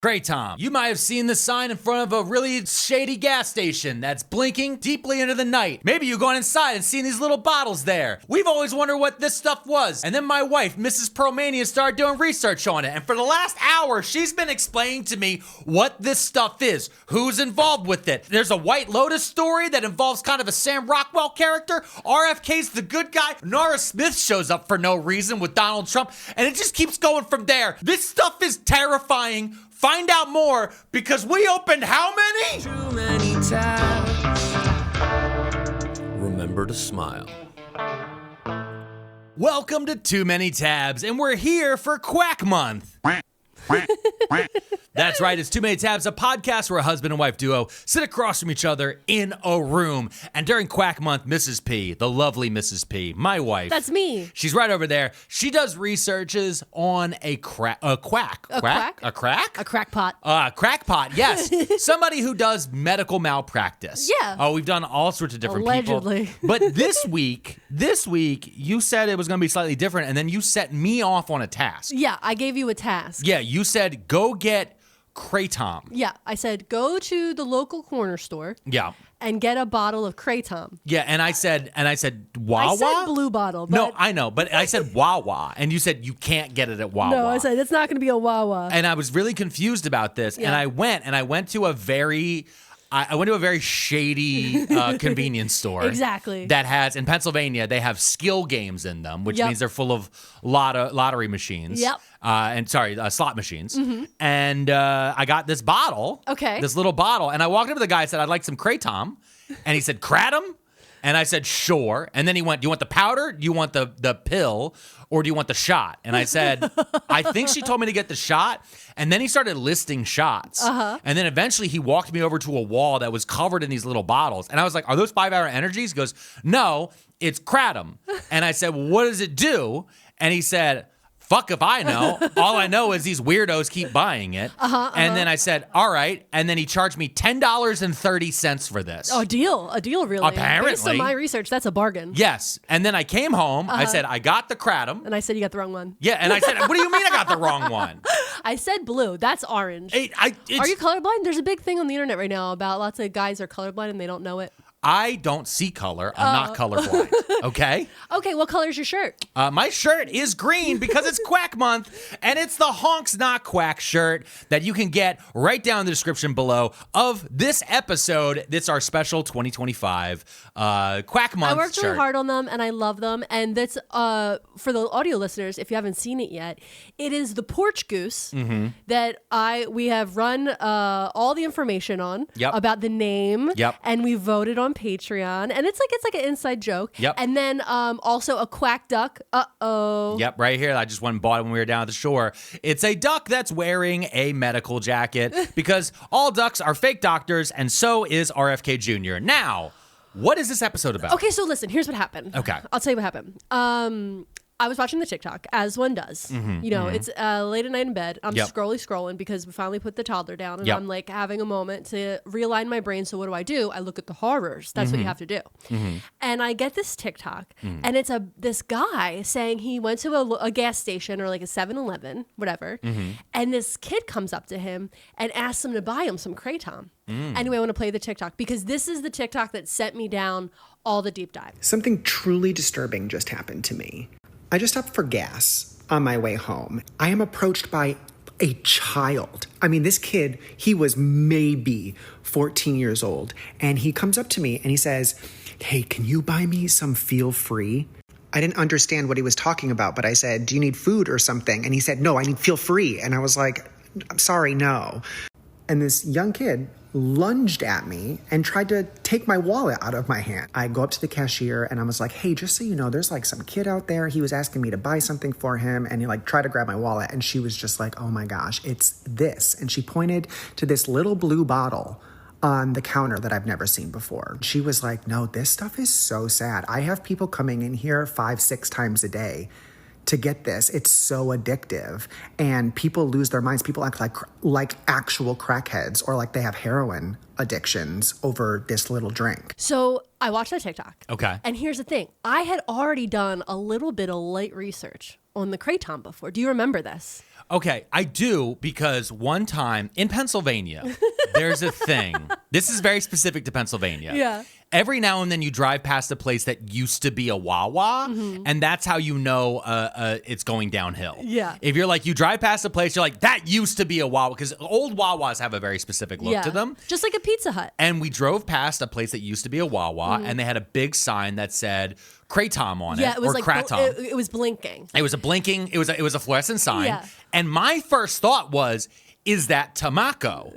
Kratom. You might have seen the sign in front of a really shady gas station that's blinking deeply into the night. Maybe you've gone inside and seen these little bottles there. We've always wondered what this stuff was. And then my wife, Mrs. Pearlmania, started doing research on it. And for the last hour, she's been explaining to me what this stuff is, who's involved with it. There's a White Lotus story that involves kind of a Sam Rockwell character. RFK's the Good Guy. Nora Smith shows up for no reason with Donald Trump. And it just keeps going from there. This stuff is terrifying. Find out more because we opened how many? Too many tabs. Remember to smile. Welcome to Too Many Tabs, and we're here for Quack Month. That's right, it's Too Many Tabs, a podcast where a husband and wife duo sit across from each other in a room. And during Quack Month, Mrs. P, the lovely Mrs. P, my wife. That's me. She's right over there. She does researches on a crackpot, yes. Somebody who does medical malpractice. Yeah. Oh, we've done all sorts of different Allegedly. people. But this week, you said it was going to be slightly different, and then you set me off on a task. Yeah, I gave you a task. Yeah, you said, go get Kratom. Yeah, I said, go to the local corner store. Yeah. And get a bottle of Kratom. Yeah, and I said, Wawa? I said blue bottle. But No, I know, but I said Wawa, and you said you can't get it at Wawa. No, I said, it's not going to be a Wawa. And I was really confused about this, Yeah. and I went to a very shady convenience store. Exactly. That has, in Pennsylvania, they have skill games in them, which Yep. means they're full of lottery machines. Yep. Slot machines. Mm-hmm. And I got this bottle. Okay. This little bottle. And I walked up to the guy and said, I'd like some Kratom. And he said, Kratom? And I said, sure. And then he went, do you want the powder? Do you want the pill? Or do you want the shot? And I said, I think she told me to get the shot. And then he started listing shots. Uh-huh. And then eventually he walked me over to a wall that was covered in these little bottles. And I was like, are those 5-hour energies? He goes, no, it's Kratom. And I said, well, what does it do? And he said, fuck if I know. All I know is these weirdos keep buying it. And then I said, all right. And then he charged me $10.30 for this. Oh, a deal, really. Apparently. Based on my research, that's a bargain. Yes. And then I came home. I said, I got the Kratom. And I said, you got the wrong one. Yeah. And I said, what do you mean I got the wrong one? I said blue. That's orange. Are you colorblind? There's a big thing on the internet right now about lots of guys are colorblind and they don't know it. I don't see color. I'm not colorblind. Okay? Okay, what color is your shirt? My shirt is green because it's Quack Month, and it's the Honks Not Quack shirt that you can get right down in the description below of this episode. It's our special 2025 Quack Month shirt. I worked really hard on them, and I love them. And that's, for the audio listeners, if you haven't seen it yet, it is the porch goose that we have run all the information on about the name, and we voted on Patreon, and it's like an inside joke. Yep. And then also a quack duck. Yep, right here. I just went and bought it when we were down at the shore. It's a duck that's wearing a medical jacket because all ducks are fake doctors, and so is RFK Jr. Now, what is this episode about? Okay, so listen, here's what happened. Okay. I'll tell you what happened. I was watching the TikTok, as one does. It's late at night in bed. I'm scrolling because we finally put the toddler down, and I'm like having a moment to realign my brain. So what do? I look at the horrors. That's what you have to do. And I get this TikTok, and it's this guy saying he went to a gas station or like a 7-Eleven, whatever, and this kid comes up to him and asks him to buy him some Kratom. Anyway, I want to play the TikTok because this is the TikTok that sent me down all the deep dive. Something truly disturbing just happened to me. I just stopped for gas on my way home. I am approached by a child. I mean, this kid, he was maybe 14 years old. And he comes up to me and he says, hey, can you buy me some Feel Free? I didn't understand what he was talking about, but I said, do you need food or something? And he said, no, I need Feel Free. And I was like, I'm sorry, no. And this young kid lunged at me and tried to take my wallet out of my hand. I go up to the cashier and I was like, hey, just so you know, there's like some kid out there. He was asking me to buy something for him. And he like tried to grab my wallet. And she was just like, oh my gosh, it's this. And she pointed to this little blue bottle on the counter that I've never seen before. She was like, no, this stuff is so sad. I have people coming in here 5-6 times a day to get this. It's so addictive, and people lose their minds. People act like actual crackheads, or like they have heroin addictions over this little drink. So I watched that TikTok. Okay. And here's the thing. I had already done a little bit of light research on the Kratom before. Do you remember this? Okay, I do, because one time in Pennsylvania, there's a thing. This is very specific to Pennsylvania. Yeah. Every now and then you drive past a place that used to be a Wawa, and that's how you know it's going downhill. Yeah. If you're like, you drive past a place, you're like, that used to be a Wawa, because old Wawas have a very specific look to them. Just like a Pizza Hut. And we drove past a place that used to be a Wawa, and they had a big sign that said Kratom on it, Yeah, it was or like Kratom. it was blinking. It was a blinking. It was a fluorescent sign. Yeah. And my first thought was, is that tobacco?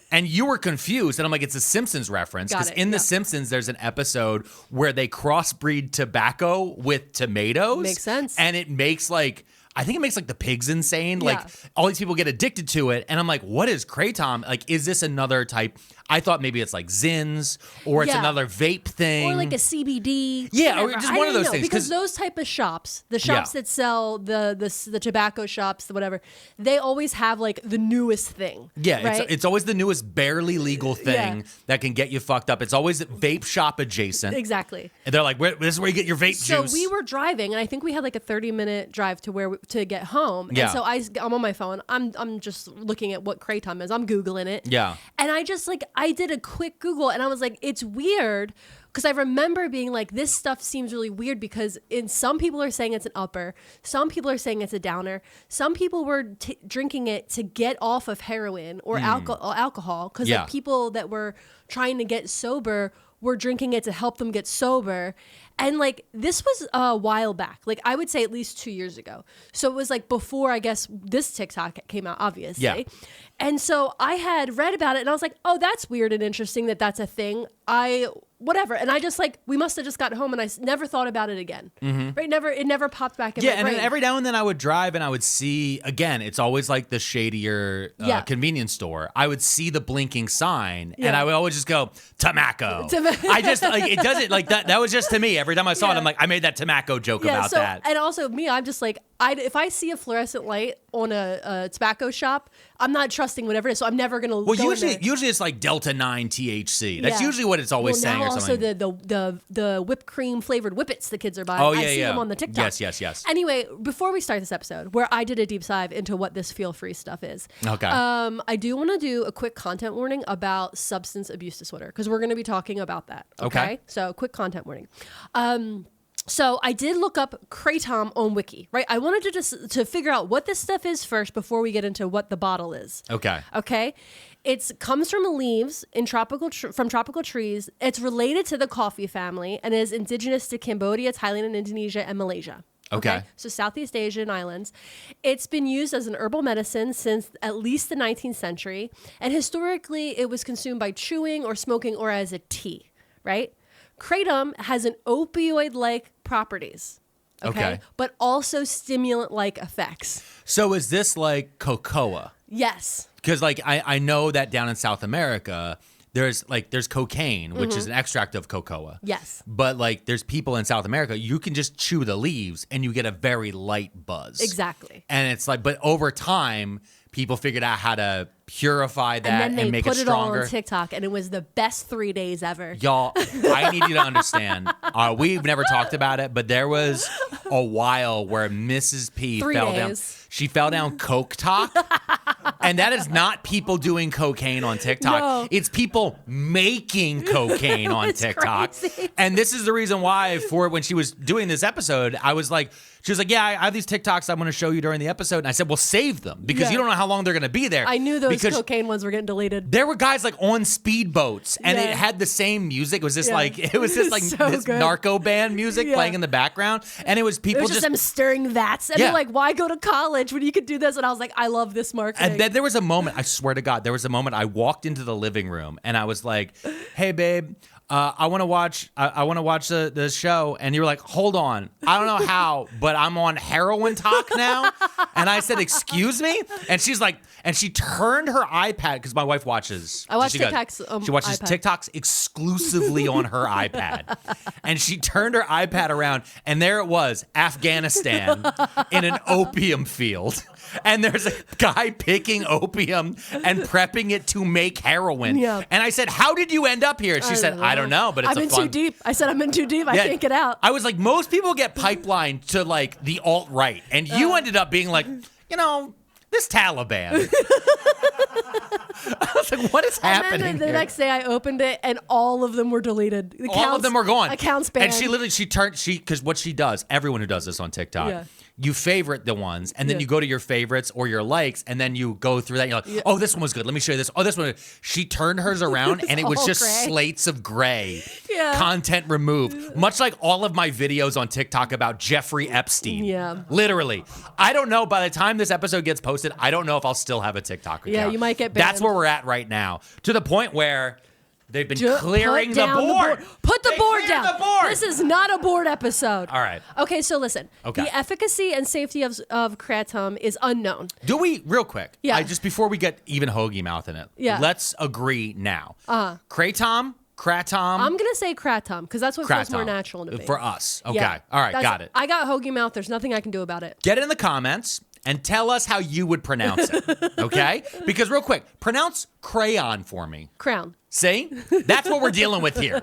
And you were confused, and I'm like, it's a Simpsons reference, because in The Simpsons, there's an episode where they crossbreed tobacco with tomatoes. Makes sense. And it makes I think it makes the pigs insane. Yeah. Like all these people get addicted to it. And I'm like, what is Kratom? Like, is this another type? I thought maybe it's like Zins, or it's another vape thing. Or like a CBD. Yeah, whatever. or just one of those things. Because those type of shops, the shops that sell the tobacco shops, the whatever, they always have like the newest thing. Yeah, right? it's always the newest barely legal thing that can get you fucked up. It's always vape shop adjacent. Exactly. And they're like, this is where you get your vape juice. So we were driving, and I think we had like a 30-minute drive to get home. Yeah. And so I'm on my phone. I'm just looking at what Kratom is. I'm Googling it. Yeah. And I did a quick Google, and I was like, it's weird. Because I remember being like, this stuff seems really weird, because some people are saying it's an upper. Some people are saying it's a downer. Some people were drinking it to get off of heroin or alcohol. Because like people that were trying to get sober were drinking it to help them get sober. And like, this was a while back. Like, I would say at least 2 years ago. So it was like before, I guess, this TikTok came out, obviously. Yeah. And so I had read about it, and I was like, oh, that's weird and interesting that that's a thing. Whatever. And I just like, we must have just got home, and I never thought about it again. Right? It never popped back in my brain. And then every now and then I would drive and I would see, again, it's always like the shadier convenience store. I would see the blinking sign, and I would always just go, tobacco. I just, like, it doesn't, like, that was just to me. Every time I saw it, I'm like, I made that tobacco joke about that. And also me, I'm just like, if I see a fluorescent light on a tobacco shop, I'm not trusting whatever it is, so I'm never gonna. Well, go usually it's like Delta 9 THC. That's usually what it's always saying. Now or something. Also the whipped cream flavored whippets the kids are buying. Oh yeah, I see them on the TikTok. Yes. Anyway, before we start this episode, where I did a deep dive into what this feel free stuff is, okay. I do want to do a quick content warning about substance abuse disorder, because we're going to be talking about that. Okay. So quick content warning. So I did look up Kratom on Wiki, right? I wanted to figure out what this stuff is first before we get into what the bottle is. Okay. Okay. It comes from leaves from tropical trees. It's related to the coffee family and is indigenous to Cambodia, Thailand, and Indonesia, and Malaysia. Okay. So Southeast Asian islands. It's been used as an herbal medicine since at least the 19th century. And historically, it was consumed by chewing or smoking or as a tea, right? Kratom has an opioid-like properties, okay? But also stimulant-like effects. So is this like cocoa? Yes. Because like I know that down in South America, there's cocaine, which is an extract of cocoa. Yes. But like there's people in South America, you can just chew the leaves and you get a very light buzz. Exactly. And it's like, but over time, people figured out how to purify that and, make it stronger. And then they put it all on TikTok, and it was the best 3 days ever. Y'all, I need you to understand. We've never talked about it, but there was a while where Mrs. P fell down. She fell down Coke Talk. And that is not people doing cocaine on TikTok. No. It's people making cocaine on TikTok. Crazy. And this is the reason why, for when she was doing this episode, I was like, she was like, yeah, I have these TikToks I'm going to show you during the episode. And I said, well, save them, because you don't know how long they're going to be there. I knew those cocaine ones were getting deleted. There were guys like on speedboats, and it had the same music. It was just like So this good. narco band music playing in the background, and it was people It was just them stirring vats, and they're like, why go to college when you could do this? And I was like, I love this marketing. And then there was a moment, I swear to God, I walked into the living room and I was like, hey babe, I want to watch the show. And you were like, hold on, I don't know how, but I'm on heroin talk now. And I said, excuse me? And she's like, and she turned her iPad, because my wife watches. I watch TikToks. She watches iPad. TikToks exclusively on her iPad. And she turned her iPad around, and there it was, Afghanistan in an opium field. and there's a guy picking opium and prepping it to make heroin. Yeah. And I said, how did you end up here? She said, I don't know, but it's I'm in too deep. I said, I'm in too deep. I can't get out. I was like, most people get pipelined to like the alt-right, and you ended up being like, this Taliban. I was like, what is happening And then the here? next day I opened it and all of them were deleted. All of them were gone. Accounts banned. And because what she does, everyone who does this on TikTok, you favorite the ones, and then you go to your favorites or your likes, and then you go through that, and you're like, oh, this one was good. Let me show you this. Oh, this one. She turned hers around, and it was just gray. slates of gray. Yeah. Content removed. Much like all of my videos on TikTok about Jeffrey Epstein. Yeah. Literally. I don't know. By the time this episode gets posted, I don't know if I'll still have a TikTok account. Yeah, you might get banned. That's where we're at right now. To the point where they've been Put clearing the down board. Put the They board cleared down. the board. This is not a board episode. All right. Okay, so listen. Okay. The efficacy and safety of Kratom is unknown. Do we, real quick, Yeah. just before we get even hoagie mouth in it, let's agree now. Kratom? I'm going to say Kratom because that's what feels more Kratom. natural to me. For us. Okay. Yeah. All right, got it. I got hoagie mouth. There's nothing I can do about it. Get it in the comments and tell us how you would pronounce it, okay? Because real quick, pronounce crayon for me. Crown. See? That's what we're dealing with here.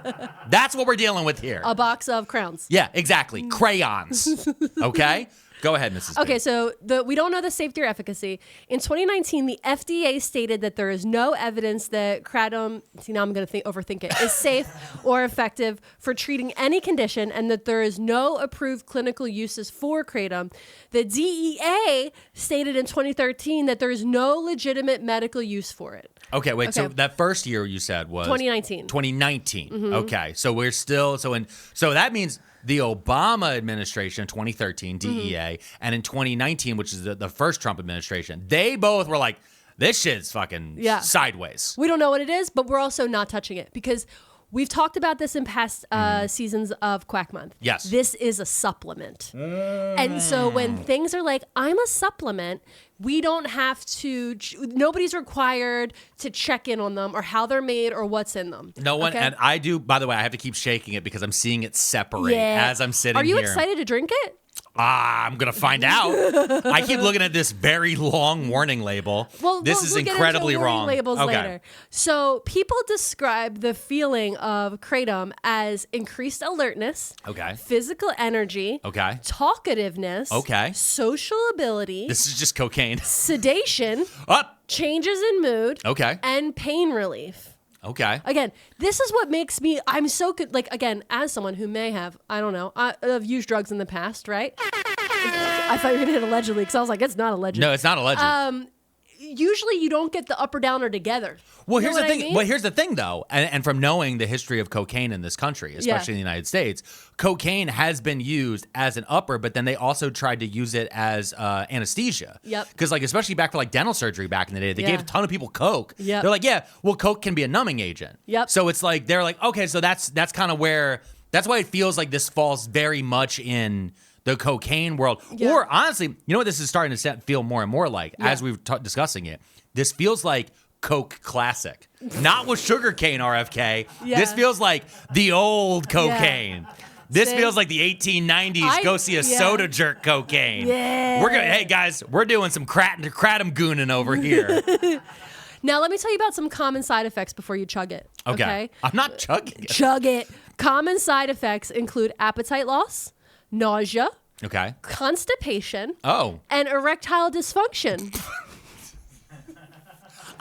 That's what we're dealing with here. A box of crowns. Yeah, exactly. Crayons. Okay? Go ahead, Mrs. Okay, B. so we don't know the safety or efficacy. In 2019, the FDA stated that there is no evidence that Kratom, see now I'm going to overthink it, is safe or effective for treating any condition and that there is no approved clinical uses for Kratom. The DEA stated in 2013 that there is no legitimate medical use for it. Okay, wait. Okay. So that first year you said was 2019. 2019. Mm-hmm. Okay, so we're still so that means the Obama administration, 2013 DEA, and in 2019, which is the first Trump administration, they both were like, "This shit's fucking sideways." We don't know what it is, but we're also not touching it because we've talked about this in past seasons of Quack Month. Yes. This is a supplement. And so when things are like, I'm a supplement, we don't have to, nobody's required to check in on them or how they're made or what's in them. No one, okay? and I do, by the way, I have to keep shaking it because I'm seeing it separate as I'm sitting Are you here. excited to drink it? I'm going to find out. I keep looking at this very long warning label. Well, this is we'll incredibly get into warning wrong. labels Okay. later. So people describe the feeling of Kratom as increased alertness, Okay. physical energy, Okay. talkativeness, Okay. social ability, This is just cocaine. sedation, Up. changes in mood, Okay. and pain relief. Okay. Again, this is what makes me, I'm so good, like, again, as someone who may have, I don't know, I've used drugs in the past, right? I thought you were going to hit allegedly, because I was like, it's not alleged. No, it's not alleged. Usually you don't get the up or down or together. Well, You here's know the what I thing. mean? Well, here's the thing, though, and from knowing the history of cocaine in this country, especially in the United States, cocaine has been used as an upper, but then they also tried to use it as anesthesia. Yep. Because, like, especially back for like dental surgery back in the day, they gave a ton of people coke. Yep. They're like, yeah, well, coke can be a numbing agent. Yep. So it's like they're like, okay, so that's kind of where that's why it feels like this falls very much in the cocaine world. Yeah. Or honestly, you know what this is starting to feel more and more like as we're discussing it. This feels like Coke Classic, not with sugarcane RFK. Yeah. This feels like the old cocaine. This Same. feels like the 1890s. Go see a soda jerk cocaine. Yeah. Hey guys, we're doing some kratom gooning over here. Now, let me tell you about some common side effects before you chug it. Okay. I'm not chugging it. Chug it. Common side effects include appetite loss, nausea, Okay. constipation, Oh. and erectile dysfunction.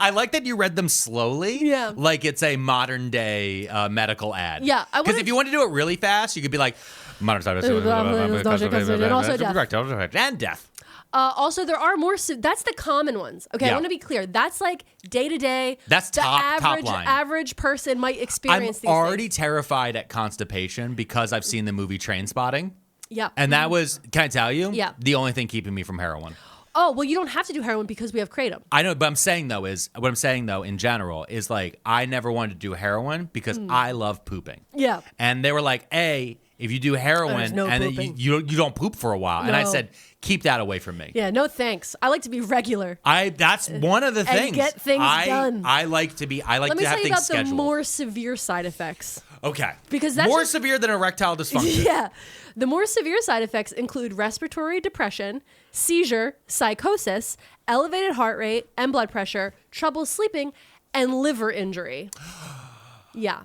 I like that you read them slowly. Yeah. Like it's a modern day medical ad. Yeah, I Because wanna- if you want to do it really fast, you could be like, modern time. And also death. And death. Also, there are more. That's the common ones. Okay, I Yeah. want to be clear. That's like day to day. That's the top line. average person might I'm experience these already things. terrified at constipation because I've seen the movie Trainspotting. Yeah. And that was, can I tell you? Yeah. The only thing keeping me from heroin. Oh, well, you don't have to do heroin because we have Kratom. I know, but what I'm saying though in general is like I never wanted to do heroin because I love pooping. Yeah. And they were like, if you do heroin There's no and then pooping. you don't poop for a while. And I No. said, keep that away from me. Yeah, no thanks. I like to be regular. That's one of the things. get things done. I like to Let me have tell you things about scheduled. the more severe side effects. Okay. Because that's more severe than erectile dysfunction. Yeah. The more severe side effects include respiratory depression, seizure, psychosis, elevated heart rate and blood pressure, trouble sleeping, and liver injury. Yeah.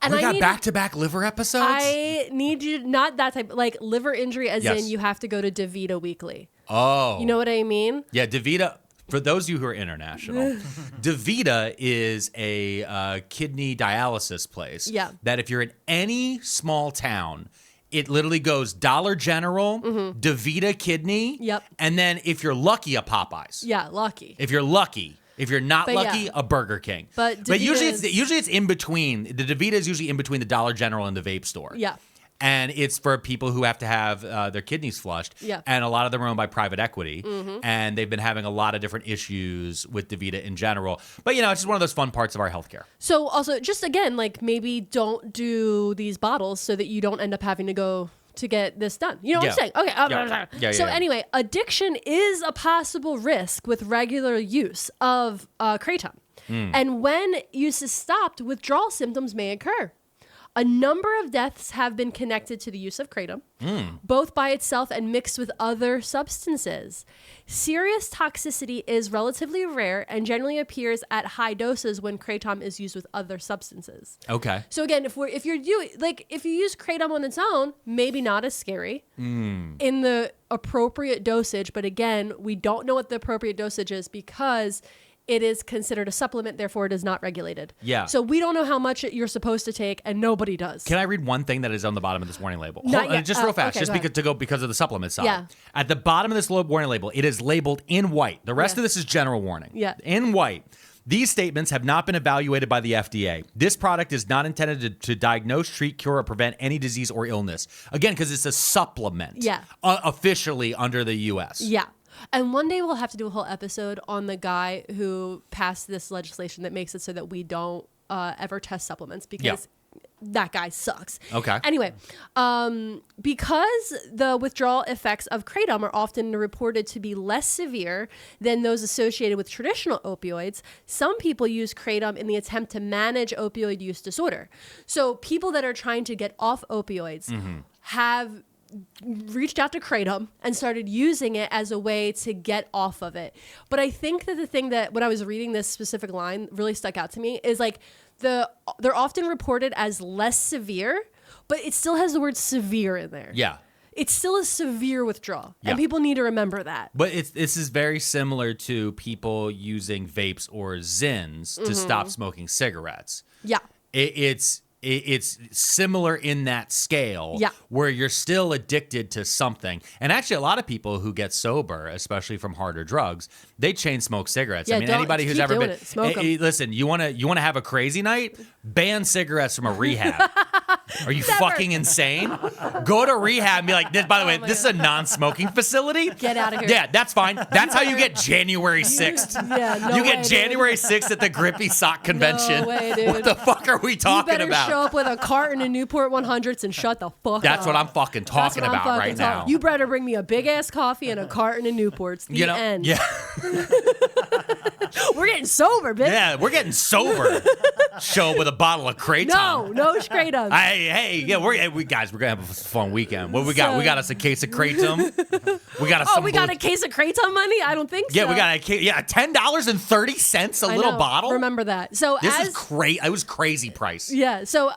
And we got back-to-back liver episodes? I need you, not that type, like liver injury as in you have to go to DaVita weekly. Oh. You know what I mean? Yeah, DaVita, for those of you who are international, DaVita is a kidney dialysis place. Yeah. That if you're in any small town, it literally goes Dollar General, DaVita Kidney, and then if you're lucky, a Popeyes. Yeah, lucky. If you're lucky. If you're not lucky, a Burger King. But usually it's in between. The DaVita is usually in between the Dollar General and the vape store. Yeah. And it's for people who have to have their kidneys flushed. Yeah. And a lot of them are owned by private equity. And they've been having a lot of different issues with DaVita in general. But, it's just one of those fun parts of our healthcare. So also, just again, like maybe don't do these bottles so that you don't end up having to go to get this done. You know what I'm saying? Okay. So anyway, addiction is a possible risk with regular use of Kratom. And when use is stopped, withdrawal symptoms may occur. A number of deaths have been connected to the use of Kratom, both by itself and mixed with other substances. Serious toxicity is relatively rare and generally appears at high doses when Kratom is used with other substances. Okay. So again, if you use Kratom on its own, maybe not as scary in the appropriate dosage. But again, we don't know what the appropriate dosage is because it is considered a supplement, therefore it is not regulated. Yeah. So we don't know how much you're supposed to take, and nobody does. Can I read one thing that is on the bottom of this warning label? Just real fast, okay, because of the supplement side. Yeah. At the bottom of this warning label, it is labeled in white. The rest of this is general warning. Yeah. In white. These statements have not been evaluated by the FDA. This product is not intended to diagnose, treat, cure, or prevent any disease or illness. Again, because it's a supplement. Yeah. Officially under the U.S. Yeah. And one day we'll have to do a whole episode on the guy who passed this legislation that makes it so that we don't ever test supplements because that guy sucks. Okay. Anyway, because the withdrawal effects of Kratom are often reported to be less severe than those associated with traditional opioids, some people use Kratom in the attempt to manage opioid use disorder. So people that are trying to get off opioids have reached out to Kratom and started using it as a way to get off of it. But I think that the thing that when I was reading this specific line really stuck out to me is like they're often reported as less severe, but it still has the word severe in there. Yeah. It's still a severe withdrawal. Yeah. And people need to remember that. But this is very similar to people using vapes or Zins to stop smoking cigarettes. Yeah. It's similar in that scale where you're still addicted to something. And actually, a lot of people who get sober, especially from harder drugs, they chain smoke cigarettes. Yeah, I mean, anybody who's ever been smoke 'em. Listen, you want to have a crazy night? Ban cigarettes from a rehab. Are you fucking insane? Go to rehab and be like, by the way, this is a non-smoking facility. Get out of here. Yeah, that's fine. That's how you get January 6th. You get January 6th at the Grippy Sock Convention. No way, dude. What the fuck are we talking about? You better show up with a carton of Newport 100s and shut the fuck up. That's what I'm fucking talking about right now. You better bring me a big-ass coffee and a carton of Newports. The end. Yeah. We're getting sober, bitch. Yeah, we're getting sober. Show up with a bottle of Kratom. No Kratom. We're gonna have a fun weekend. What we got? We got us a case of Kratom. We got us. We got a case of Kratom money? I don't think so. Yeah, we got $10.30 a little bottle. Remember that. So this is crazy. It was crazy price. Yeah. So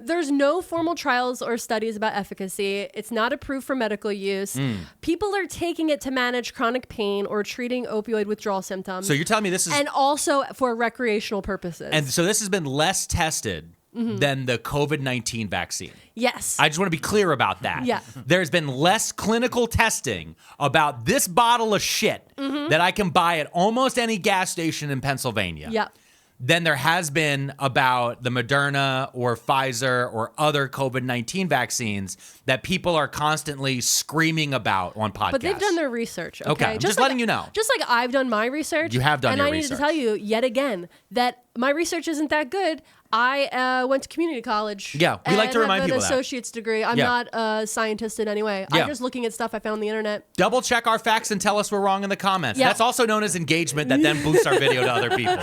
there's no formal trials or studies about efficacy. It's not approved for medical use. People are taking it to manage chronic pain or treating opioid withdrawal symptoms. So you're telling me this is, and also for recreational purposes. And so this has been less tested than the COVID-19 vaccine. Yes. I just want to be clear about that. Yeah. There's been less clinical testing about this bottle of shit that I can buy at almost any gas station in Pennsylvania. Yeah. Than there has been about the Moderna or Pfizer or other COVID-19 vaccines that people are constantly screaming about on podcasts. But they've done their research, okay? I'm just letting you know. Just like I've done my research. You have done your research. And I need to tell you yet again that my research isn't that good. I went to community college. Yeah, we like to remind people an that. associate's degree. I'm not a scientist in any way. Yeah. I'm just looking at stuff I found on the internet. Double check our facts and tell us we're wrong in the comments. Yeah. That's also known as engagement that then boosts our video to other people.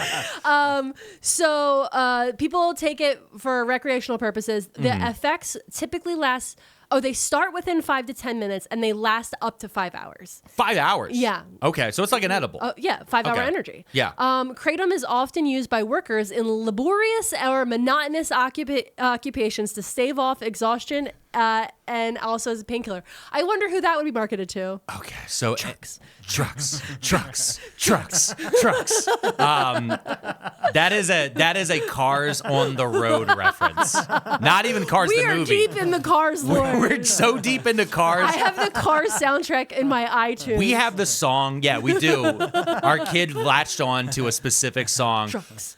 So people take it for recreational purposes. The effects typically last... Oh, they start within 5 to 10 minutes and they last up to 5 hours. 5 hours? Yeah. Okay, so it's like an edible. Yeah, 5-hour Okay. energy. Yeah. Kratom is often used by workers in laborious or monotonous occupations to stave off exhaustion and also as a painkiller. I wonder who that would be marketed to. Okay, so Trucks. Trucks. That is a Cars on the Road reference. Not even Cars We the are movie. deep in the Cars lore. We're so deep into Cars. I have the Cars soundtrack in my iTunes. We have the song. Yeah, we do. Our kid latched on to a specific song. Trucks.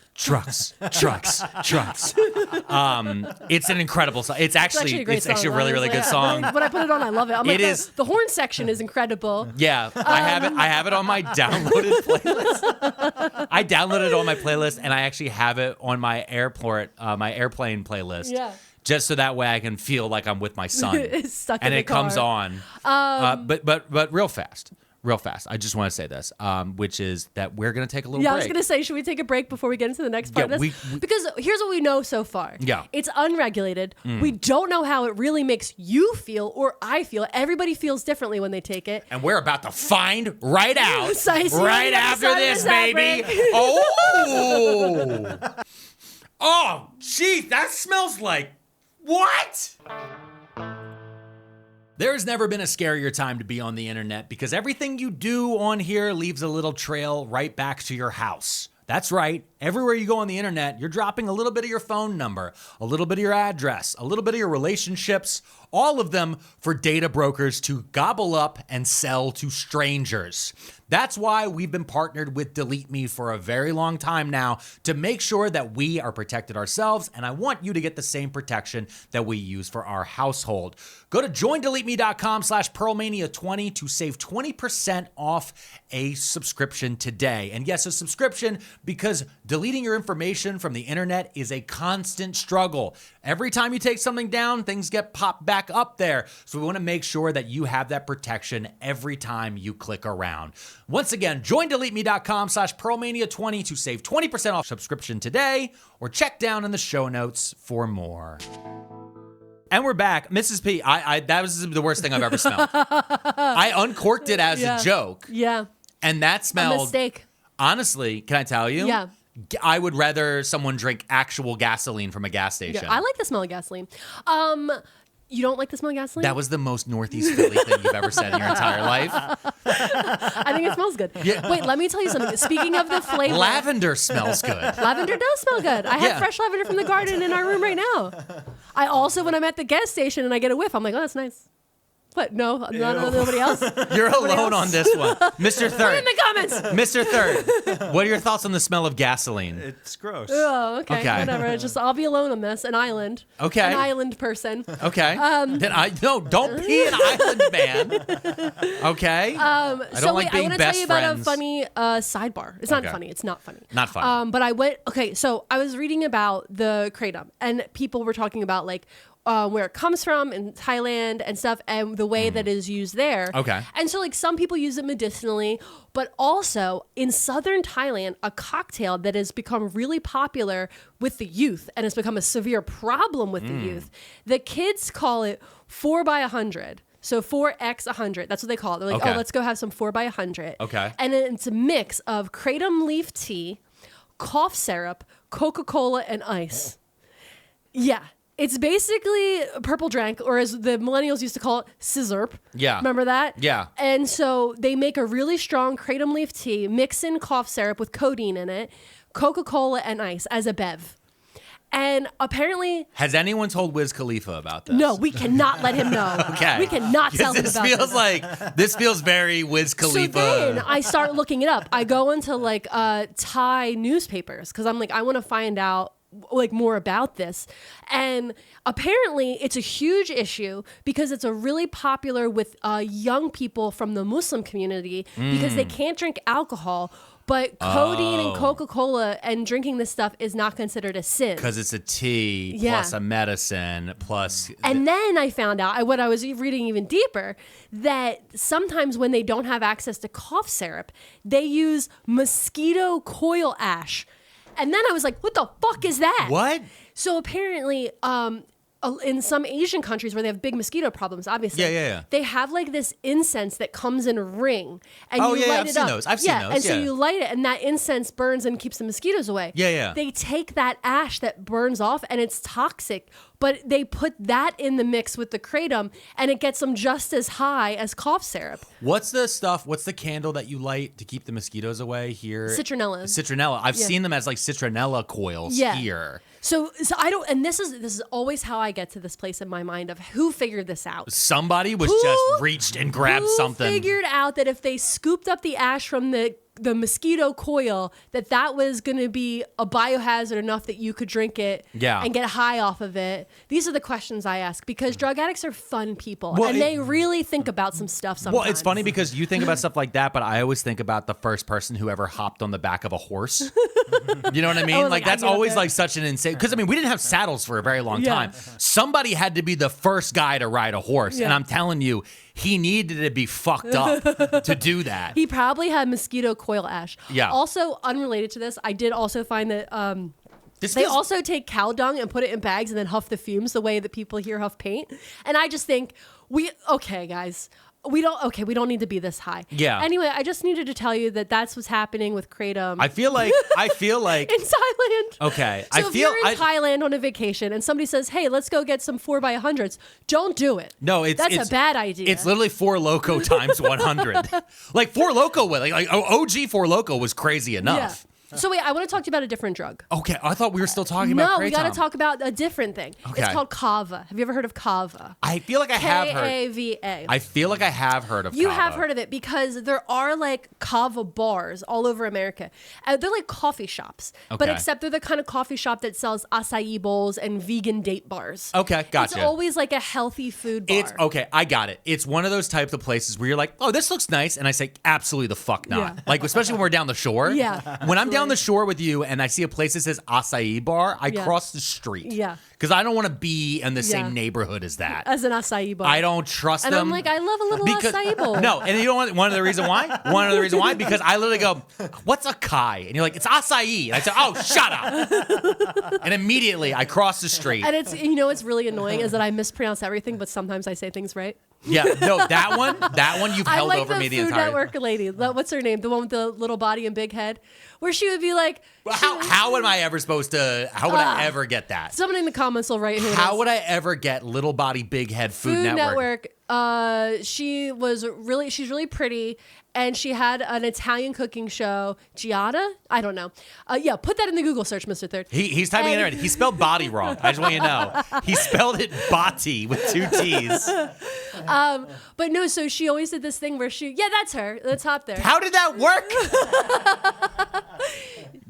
It's an incredible song. It's actually a great it's actually a song, really, really good honestly. song. When I put it on, I love it. It is- The horn section is incredible. Yeah, I have it on my downloaded playlist. I downloaded it on my playlist, and I actually have it on my airplane playlist. Yeah. Just so that way I can feel like I'm with my son. It's stuck and in the it comes car. on. But real fast. I just want to say this, which is that we're going to take a little break. I was going to say, should we take a break before we get into the next part of this? Because here's what we know so far. Yeah. It's unregulated. We don't know how it really makes you feel or I feel. Everybody feels differently when they take it. And we're about to find right out Precisely. right after this, baby. Oh. Oh, gee, that smells like what? There has never been a scarier time to be on the internet because everything you do on here leaves a little trail right back to your house. That's right. Everywhere you go on the internet, you're dropping a little bit of your phone number, a little bit of your address, a little bit of your relationships, all of them for data brokers to gobble up and sell to strangers. That's why we've been partnered with Delete Me for a very long time now to make sure that we are protected ourselves, and I want you to get the same protection that we use for our household. Go to joindeleteme.com/pearlmania20 to save 20% off a subscription today. And yes, a subscription because deleting your information from the internet is a constant struggle. Every time you take something down, things get popped back up there. So we want to make sure that you have that protection every time you click around. Once again, joindeleteme.com/pearlmania20 to save 20% off subscription today, or check down in the show notes for more. And we're back. Mrs. P, that was the worst thing I've ever smelled. I uncorked it as a joke. Yeah. And that smelled... A mistake. Honestly, can I tell you? Yeah. I would rather someone drink actual gasoline from a gas station. Yeah, I like the smell of gasoline. You don't like the smell of gasoline? That was the most Northeast Philly thing you've ever said in your entire life. I think it smells good. Yeah. Wait, let me tell you something. Speaking of the flavor. Lavender smells good. Lavender does smell good. I have fresh lavender from the garden in our room right now. I also, when I'm at the gas station and I get a whiff, I'm like, oh, that's nice. But no, nobody else. You're alone on this one. Mr. Put Third. in the comments. Mr. Third, what are your thoughts on the smell of gasoline? It's gross. Oh, okay. Okay. Whatever. I'll be alone on this. An island. Okay. An island person. Okay. Then don't be an island man. Okay. I don't like being I want to best tell you friends. about a funny sidebar. It's not Okay. funny. It's not funny. Not funny. But I went. Okay, so I was reading about the kratom, and people were talking about like where it comes from in Thailand and stuff, and the way that it is used there. Okay. And so like some people use it medicinally, but also in southern Thailand, a cocktail that has become really popular with the youth and has become a severe problem with the youth. The kids call it 4x100. So 4x100. That's what they call it. They're like, Okay. oh, let's go have some 4x100. Okay. And then it's a mix of kratom leaf tea, cough syrup, Coca-Cola, and ice. Yeah. It's basically purple drank, or as the millennials used to call it, scissorp. Yeah. Remember that? Yeah. And so they make a really strong kratom leaf tea, mix in cough syrup with codeine in it, Coca-Cola, and ice as a bev. And apparently... Has anyone told Wiz Khalifa about this? No, we cannot let him know. Okay. We cannot tell him about This feels very Wiz Khalifa. So then I start looking it up. I go into like Thai newspapers because I'm like, I want to find out like more about this. And apparently it's a huge issue because it's a really popular with young people from the Muslim community because they can't drink alcohol, But codeine and Coca-Cola and drinking this stuff is not considered a sin. Because it's a tea plus a medicine plus... And then I found out, what I was reading even deeper, that sometimes when they don't have access to cough syrup, they use mosquito coil ash. And then I was like, what the fuck is that? What? So apparently... in some Asian countries where they have big mosquito problems, obviously, they have like this incense that comes in a ring, and you light it up. I've seen those. And so you light it, and that incense burns and keeps the mosquitoes away. They take that ash that burns off, and it's toxic, but they put that in the mix with the kratom, and it gets them just as high as cough syrup. What's the candle that you light to keep the mosquitoes away here? Citronella. I've seen them as like citronella coils here. So I don't, and this is always how I get to this place in my mind of who figured this out. Somebody just reached and grabbed something. Who figured out that if they scooped up the ash from the mosquito coil, that was going to be a biohazard enough that you could drink it and get high off of it? These are the questions I ask, because drug addicts are fun people, and they really think about some stuff sometimes. Well, it's funny because you think about stuff like that, but I always think about the first person who ever hopped on the back of a horse. You know what I mean? Like that's always like such an insane, because I mean, we didn't have saddles for a very long time. Somebody had to be the first guy to ride a horse. And I'm telling you, he needed to be fucked up to do that. He probably had mosquito coil ash. Yeah. Also, unrelated to this, I did also find that they also take cow dung and put it in bags and then huff the fumes the way that people here huff paint. And I just think, guys, we don't need to be this high. Yeah. Anyway, I just needed to tell you that that's what's happening with kratom. I feel like in Thailand. Okay. So if you're in Thailand on a vacation and somebody says, "Hey, let's go get some 4x100s," don't do it. No, that's a bad idea. It's literally 4 Loko times 100. Like 4 Loko, like OG 4 Loko was crazy enough. Yeah. So wait, I want to talk to you about a different drug. Okay, I thought we were still talking about Kratom. No, we got to talk about a different thing. Okay. It's called kava. Have you ever heard of kava? I feel like I have heard. K-A-V-A. I feel like I have heard of You kava. have heard of it because there are like kava bars all over America. They're like coffee shops, but except they're the kind of coffee shop that sells acai bowls and vegan date bars. Okay, gotcha. It's always like a healthy food bar. I got it. It's one of those types of places where you're like, oh, this looks nice. And I say, absolutely the fuck not. Yeah. Like, especially when we're down the shore. Yeah. When I'm down the shore with you and I see a place that says acai bar, I cross the street. Yeah. Because I don't want to be in the same neighborhood as that. As an acai bar. I don't trust them. And I'm like, I love a little acai bowl. No, and you know what? One of the reasons why? Because I literally go, what's acai? And you're like, it's acai. And I say, oh, shut up. And immediately I cross the street. And it's, what's really annoying is that I mispronounce everything, but sometimes I say things right. Yeah, no, that one you've held over me the entire. I like the Food Network lady. What's her name? The one with the little body and big head, where she would be like, "How am I ever supposed to? How would I ever get that?" Someone in the comments will write who. How would I ever get little body, big head Food Network? She's really pretty, and she had an Italian cooking show. Giada? I don't know. Put that in the Google search, Mr. Third. He's typing it in. He spelled body wrong. I just want you to know. He spelled it bati with 2 T's. But no, so she always did this thing where that's her. Let's hop there. How did that work?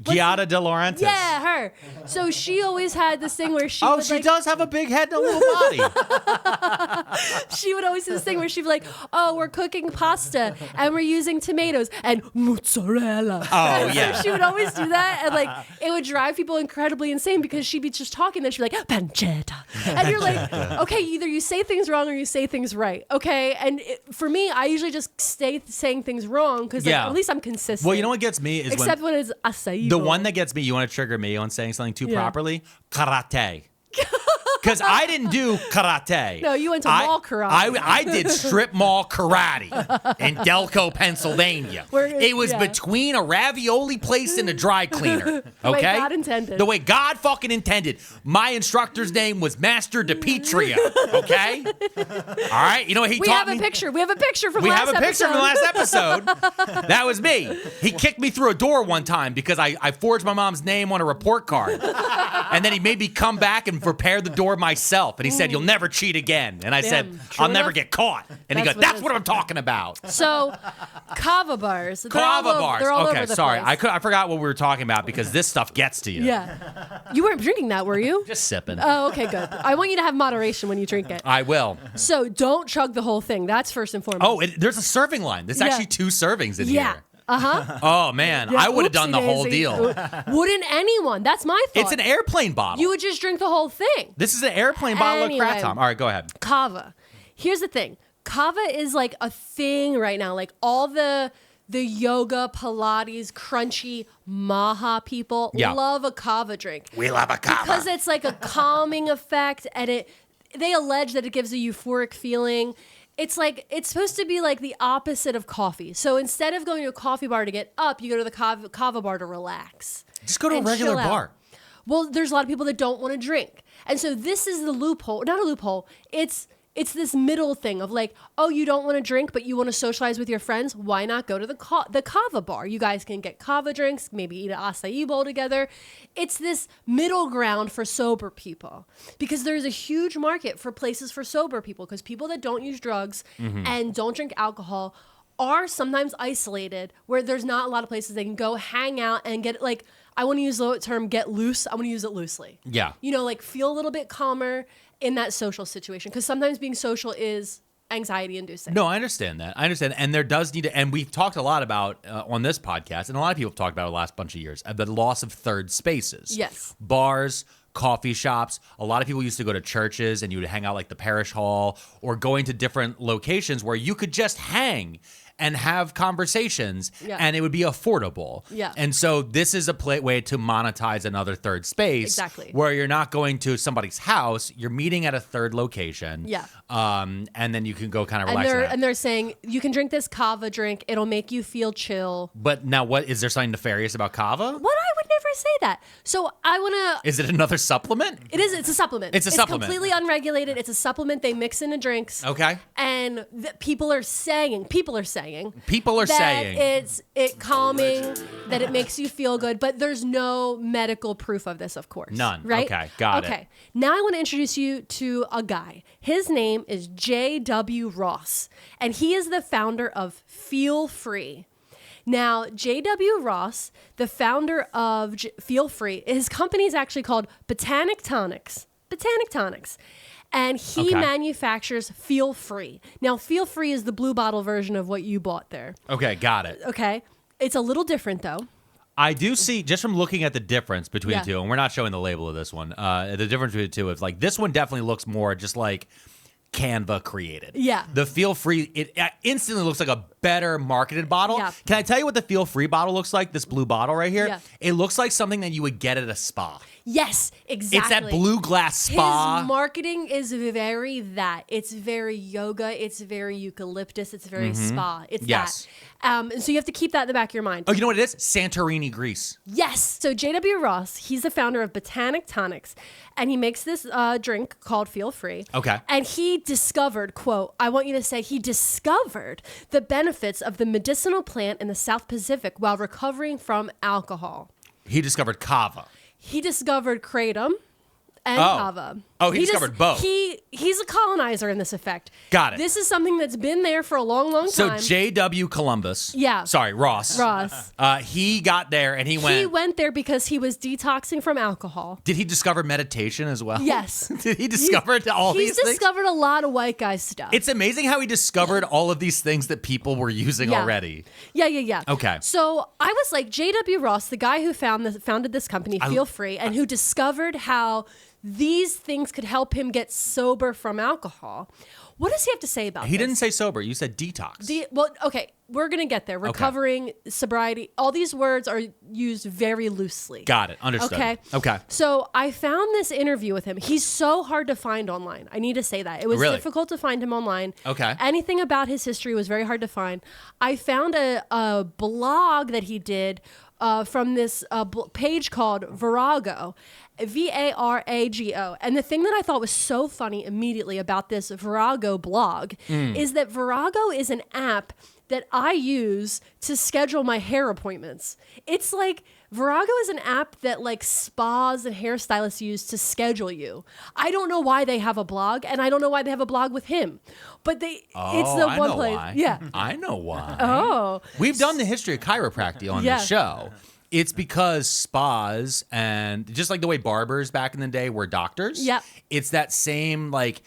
Giada De Laurentiis. Yeah, her. So she always had this thing where she does have a big head and a little body. She would always do this thing where she'd be like, oh, we're cooking pasta and we're using tomatoes and mozzarella. Oh, yeah. So she would always do that, and like it would drive people incredibly insane because she'd be just talking and she'd be like, pancetta. And you're like, okay, either you say things wrong or you say things right. Okay. And for me, I usually just stay saying things wrong because at least I'm consistent. Well, you know what gets me is except when it's acai. The one that gets me, you want to trigger me on saying something too properly? Karate. Because I didn't do karate. No, you went to mall karate. I did strip mall karate in Delco, Pennsylvania. It was between a ravioli place and a dry cleaner. Okay? The way God intended. The way God fucking intended. My instructor's name was Master DiPietro. Okay? All right? You know what he taught me? We have a picture from last episode. We have a picture from the last episode. That was me. He kicked me through a door one time because I forged my mom's name on a report card. And then he made me come back and repair the door myself. And he said, you'll never cheat again. And I said, I'll never get caught. And he goes, that's what I'm talking about. So, kava bars. Kava bars. They're all okay, over the sorry. place. I forgot what we were talking about because this stuff gets to you. Yeah. You weren't drinking that, were you? Just sipping. Oh, okay, good. I want you to have moderation when you drink it. I will. So don't chug the whole thing. That's first and foremost. Oh, there's a serving line. There's actually 2 servings in here. Oh, man. I would have done the whole deal. Wouldn't anyone? That's my thought. It's an airplane bottle. You would just drink the whole thing. This is an airplane bottle of Kratom. All right, go ahead. Kava. Here's the thing. Kava is like a thing right now. Like all the yoga, Pilates, crunchy, maha people love a kava drink. We love a kava. Because it's like a calming effect, and they allege that it gives a euphoric feeling. It's supposed to be like the opposite of coffee. So instead of going to a coffee bar to get up, you go to the kava bar to relax. Just go to a regular bar. Well, there's a lot of people that don't want to drink. And so this is the loophole. Not a loophole. It's this middle thing of like, oh, you don't want to drink, but you want to socialize with your friends. Why not go to the kava bar? You guys can get kava drinks, maybe eat an acai bowl together. It's this middle ground for sober people because there's a huge market for places for sober people because people that don't use drugs and don't drink alcohol are sometimes isolated where there's not a lot of places they can go hang out and get like, I want to use the term get loose. I want to use it loosely. Yeah. Like feel a little bit calmer in that social situation because sometimes being social is anxiety inducing. No, I understand that. And there does need to, and we've talked a lot about on this podcast, and a lot of people have talked about it the last bunch of years, the loss of third spaces. Yes. Bars, coffee shops. A lot of people used to go to churches and you would hang out like the parish hall or going to different locations where you could just hang and have conversations and it would be affordable. Yeah. And so this is a way to monetize another third space. Exactly. Where you're not going to somebody's house, you're meeting at a third location. Yeah. And then you can go kind of relax. And they're saying you can drink this kava drink. It'll make you feel chill. But now what, is there something nefarious about kava? What? I would never say that. So I want to... Is it another supplement? It is. It's a supplement. It's supplement. Completely unregulated. It's a supplement they mix into drinks. Okay. And people are saying that it's calming, that it makes you feel good, but there's no medical proof of this, of course. None. Right? Okay, got it. Okay. Now I want to introduce you to a guy. His name is J.W. Ross, and he is the founder of Feel Free. Now, J.W. Ross, the founder of Feel Free, his company is actually called Botanic Tonics. And he manufactures Feel Free. Now, Feel Free is the blue bottle version of what you bought there. Okay, got it. Okay. It's a little different, though. I do see, just from looking at the difference between the two, and we're not showing the label of this one, the difference between the two is like, this one definitely looks more just like Canva created. Yeah. The Feel Free, it instantly looks like a better marketed bottle. Yeah. Can I tell you what the Feel Free bottle looks like? This blue bottle right here? Yeah. It looks like something that you would get at a spa. Yes, exactly. It's that blue glass spa. His marketing is very that. It's very yoga. It's very eucalyptus. It's very spa. It's that. And so you have to keep that in the back of your mind. Oh, you know what it is? Santorini Greece. Yes. So J.W. Ross, he's the founder of Botanic Tonics, and he makes this drink called Feel Free. Okay. And he discovered, quote, I want you to say he discovered the benefits of the medicinal plant in the South Pacific while recovering from alcohol. He discovered kava. He discovered kratom and kava. Oh, he discovered both. He's a colonizer in this effect. Got it. This is something that's been there for a long, long time. So J.W. Columbus. Yeah. Sorry, Ross. He got there and he went. He went there because he was detoxing from alcohol. Did he discover meditation as well? Yes. Did he discover all these things? He's discovered a lot of white guy stuff. It's amazing how he discovered all of these things that people were using already. Yeah. Okay. So I was like, J.W. Ross, the guy who founded this company, Feel Free, and who discovered how these things could help him get sober from alcohol. What does he have to say about this? He didn't say sober. You said detox. Okay, we're going to get there. Recovering, sobriety, all these words are used very loosely. Got it. Understood. Okay. So I found this interview with him. He's so hard to find online. I need to say that. It was difficult to find him online. Okay. Anything about his history was very hard to find. I found a blog that he did from this page called Virago. Varago. And the thing that I thought was so funny immediately about this Virago blog is that Virago is an app that I use to schedule my hair appointments. It's like Virago is an app that like spas and hairstylists use to schedule you. I don't know why they have a blog, and I don't know why they have a blog with him. But it's the one place. Why. Yeah. I know why. Oh. We've done the history of chiropractic on the show. It's because spas and just like the way barbers back in the day were doctors. Yep. It's that same like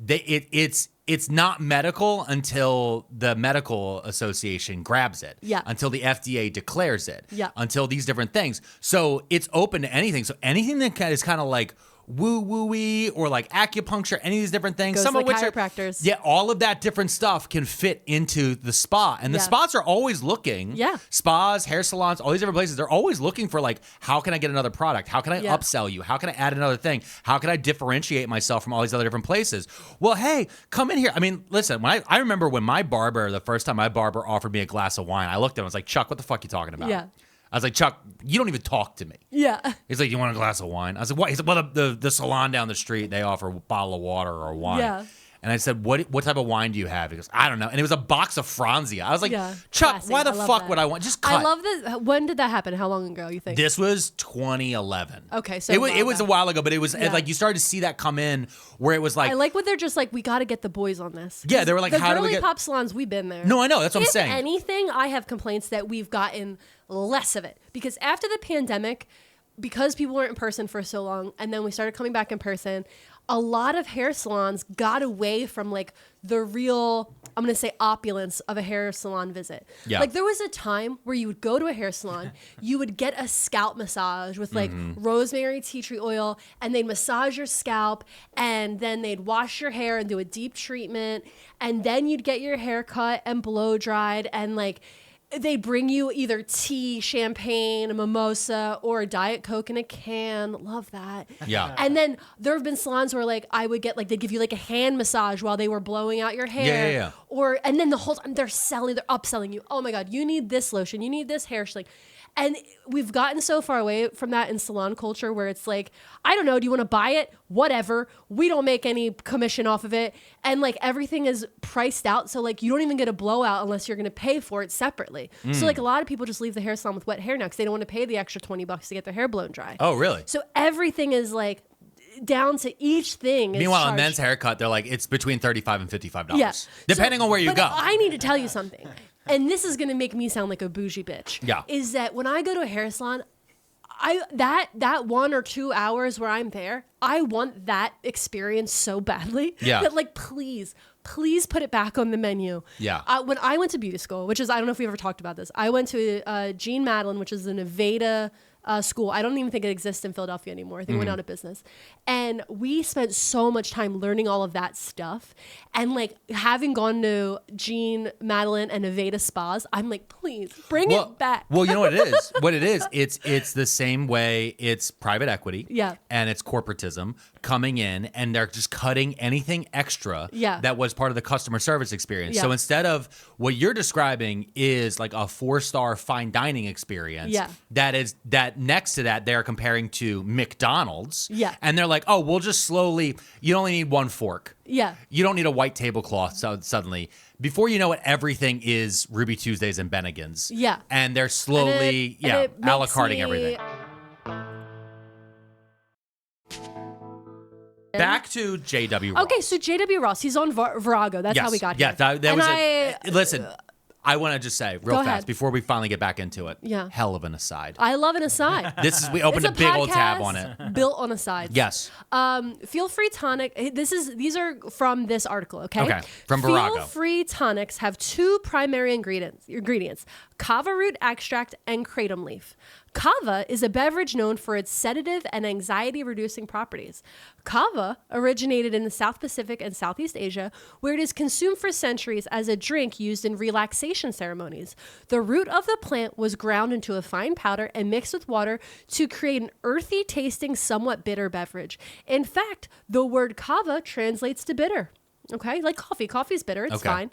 it's it's not medical until the medical association grabs it. Yeah. Until the FDA declares it. Yeah. Until these different things. So it's open to anything. So anything that is kind of like woo-woo-y or like acupuncture, any of these different things. Goes Some to of which chiropractors. Yeah, all of that different stuff can fit into the spa. And the spas are always looking. Yeah. Spas, hair salons, all these different places, they're always looking for like, how can I get another product? How can I upsell you? How can I add another thing? How can I differentiate myself from all these other different places? Well, hey, come in here. I mean, listen, when I remember when the first time my barber offered me a glass of wine, I looked at him, I was like, Chuck, what the fuck are you talking about? Yeah. I was like, Chuck, you don't even talk to me. Yeah. He's like, you want a glass of wine? I was like, what? He said, well, the salon down the street, they offer a bottle of water or wine. Yeah. And I said, what type of wine do you have? He goes, I don't know. And it was a box of Franzia. I was like, Chuck, Classic. why the I love fuck that. would I want? Just cut. I love that. When did that happen? How long ago, you think? This was 2011. Okay, so it was a while ago, but it was like you started to see that come in where it was like, I like what they're just like, we got to get the boys on this. Yeah, they were like, the how do we girly get pop salons, we've been there. No, I know. That's what I'm saying. If anything, I have complaints that we've gotten less of it because after the pandemic, because people weren't in person for so long, and then we started coming back in person, a lot of hair salons got away from like the real, I'm going to say opulence of a hair salon visit. Yeah. Like there was a time where you would go to a hair salon, you would get a scalp massage with like rosemary tea tree oil, and they'd massage your scalp, and then they'd wash your hair and do a deep treatment, and then you'd get your hair cut and blow dried, and like they bring you either tea, champagne, a mimosa, or a Diet Coke in a can. Love that. Yeah. And then there have been salons where like I would get like, they give you like a hand massage while they were blowing out your hair. Yeah. And then the whole time they're upselling you. Oh my God, you need this lotion. You need this hair. Like, and we've gotten so far away from that in salon culture where it's like, I don't know, do you want to buy it? Whatever. We don't make any commission off of it. And like everything is priced out. So like you don't even get a blowout unless you're going to pay for it separately. So like a lot of people just leave the hair salon with wet hair now because they don't want to pay the extra $20 to get their hair blown dry. Oh, really? So everything is like down to each thing. Meanwhile, a charged. men's haircut, they're like, it's between $35 and $55. Yeah. Depending on where you but go. I need to tell you something. And this is going to make me sound like a bougie bitch. Yeah. Is that when I go to a hair salon, that 1 or 2 hours where I'm there, I want that experience so badly. Yeah. That like, please put it back on the menu. Yeah. When I went to beauty school, which is, I don't know if we ever talked about this. I went to Jean Madeline, which is an Aveda school. I don't even think it exists in Philadelphia anymore. I think it went out of business. And we spent so much time learning all of that stuff. And like having gone to Jean Madeline and Aveda spas, I'm like, please bring it back. Well, you know what it is? What it is, it's the same way it's private equity. Yeah. And it's corporatism coming in, and they're just cutting anything extra that was part of the customer service experience. Yeah. So instead of what you're describing is like a 4-star fine dining experience. Yeah. That next to that they're comparing to McDonald's. Yeah. And they're like, oh, we'll just slowly, you only need 1 fork. Yeah. You don't need a white tablecloth suddenly. Before you know it, everything is Ruby Tuesdays and Bennigan's. Yeah. And they're slowly, a la carting everything. Back to J.W. Ross. Okay, so J.W. Ross, he's on Virago. That's how we got here. Yeah, that was listen, I want to just say real Go fast ahead. before we finally get back into it. Yeah. Hell of an aside. I love an aside. We opened It's a big old tab podcast on it. Built on asides. Yes. Feel Free Tonic. These are from this article. Okay. Okay, from Virago. Feel Free Tonics have 2 primary ingredients: kava root extract and kratom leaf. Kava is a beverage known for its sedative and anxiety-reducing properties. Kava originated in the South Pacific and Southeast Asia, where it is consumed for centuries as a drink used in relaxation ceremonies. The root of the plant was ground into a fine powder and mixed with water to create an earthy-tasting, somewhat bitter beverage. In fact, the word kava translates to bitter. Okay, like coffee. Coffee's bitter. It's fine.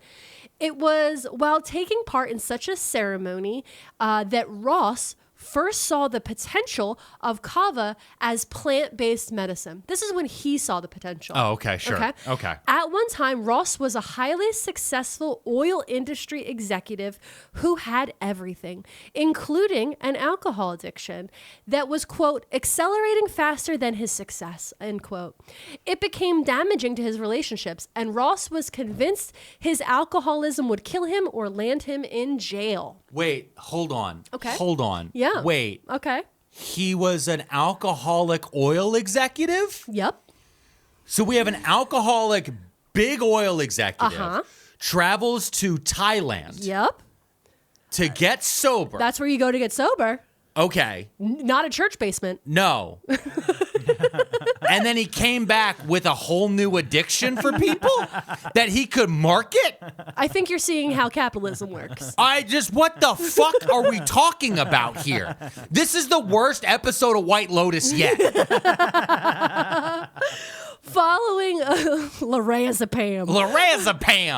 It was while taking part in such a ceremony that Ross first saw the potential of kava as plant-based medicine. This is when he saw the potential. Oh, okay, sure. Okay. At one time, Ross was a highly successful oil industry executive who had everything, including an alcohol addiction that was, quote, accelerating faster than his success, end quote. It became damaging to his relationships, and Ross was convinced his alcoholism would kill him or land him in jail. Wait, hold on. Okay. Hold on. Yeah. Wait. Okay. He was an alcoholic oil executive? Yep. So we have an alcoholic big oil executive travels to Thailand Yep. to get sober. That's where you go to get sober. Okay. Not a church basement. No. And then he came back with a whole new addiction for people that he could market? I think you're seeing how capitalism works. What the fuck are we talking about here? This is the worst episode of White Lotus yet. Following Lorazepam.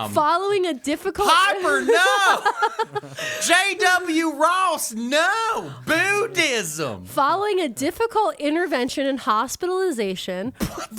Following a difficult Harper, no. J.W. Ross, no. Buddhism. Following a difficult intervention and hospitalization,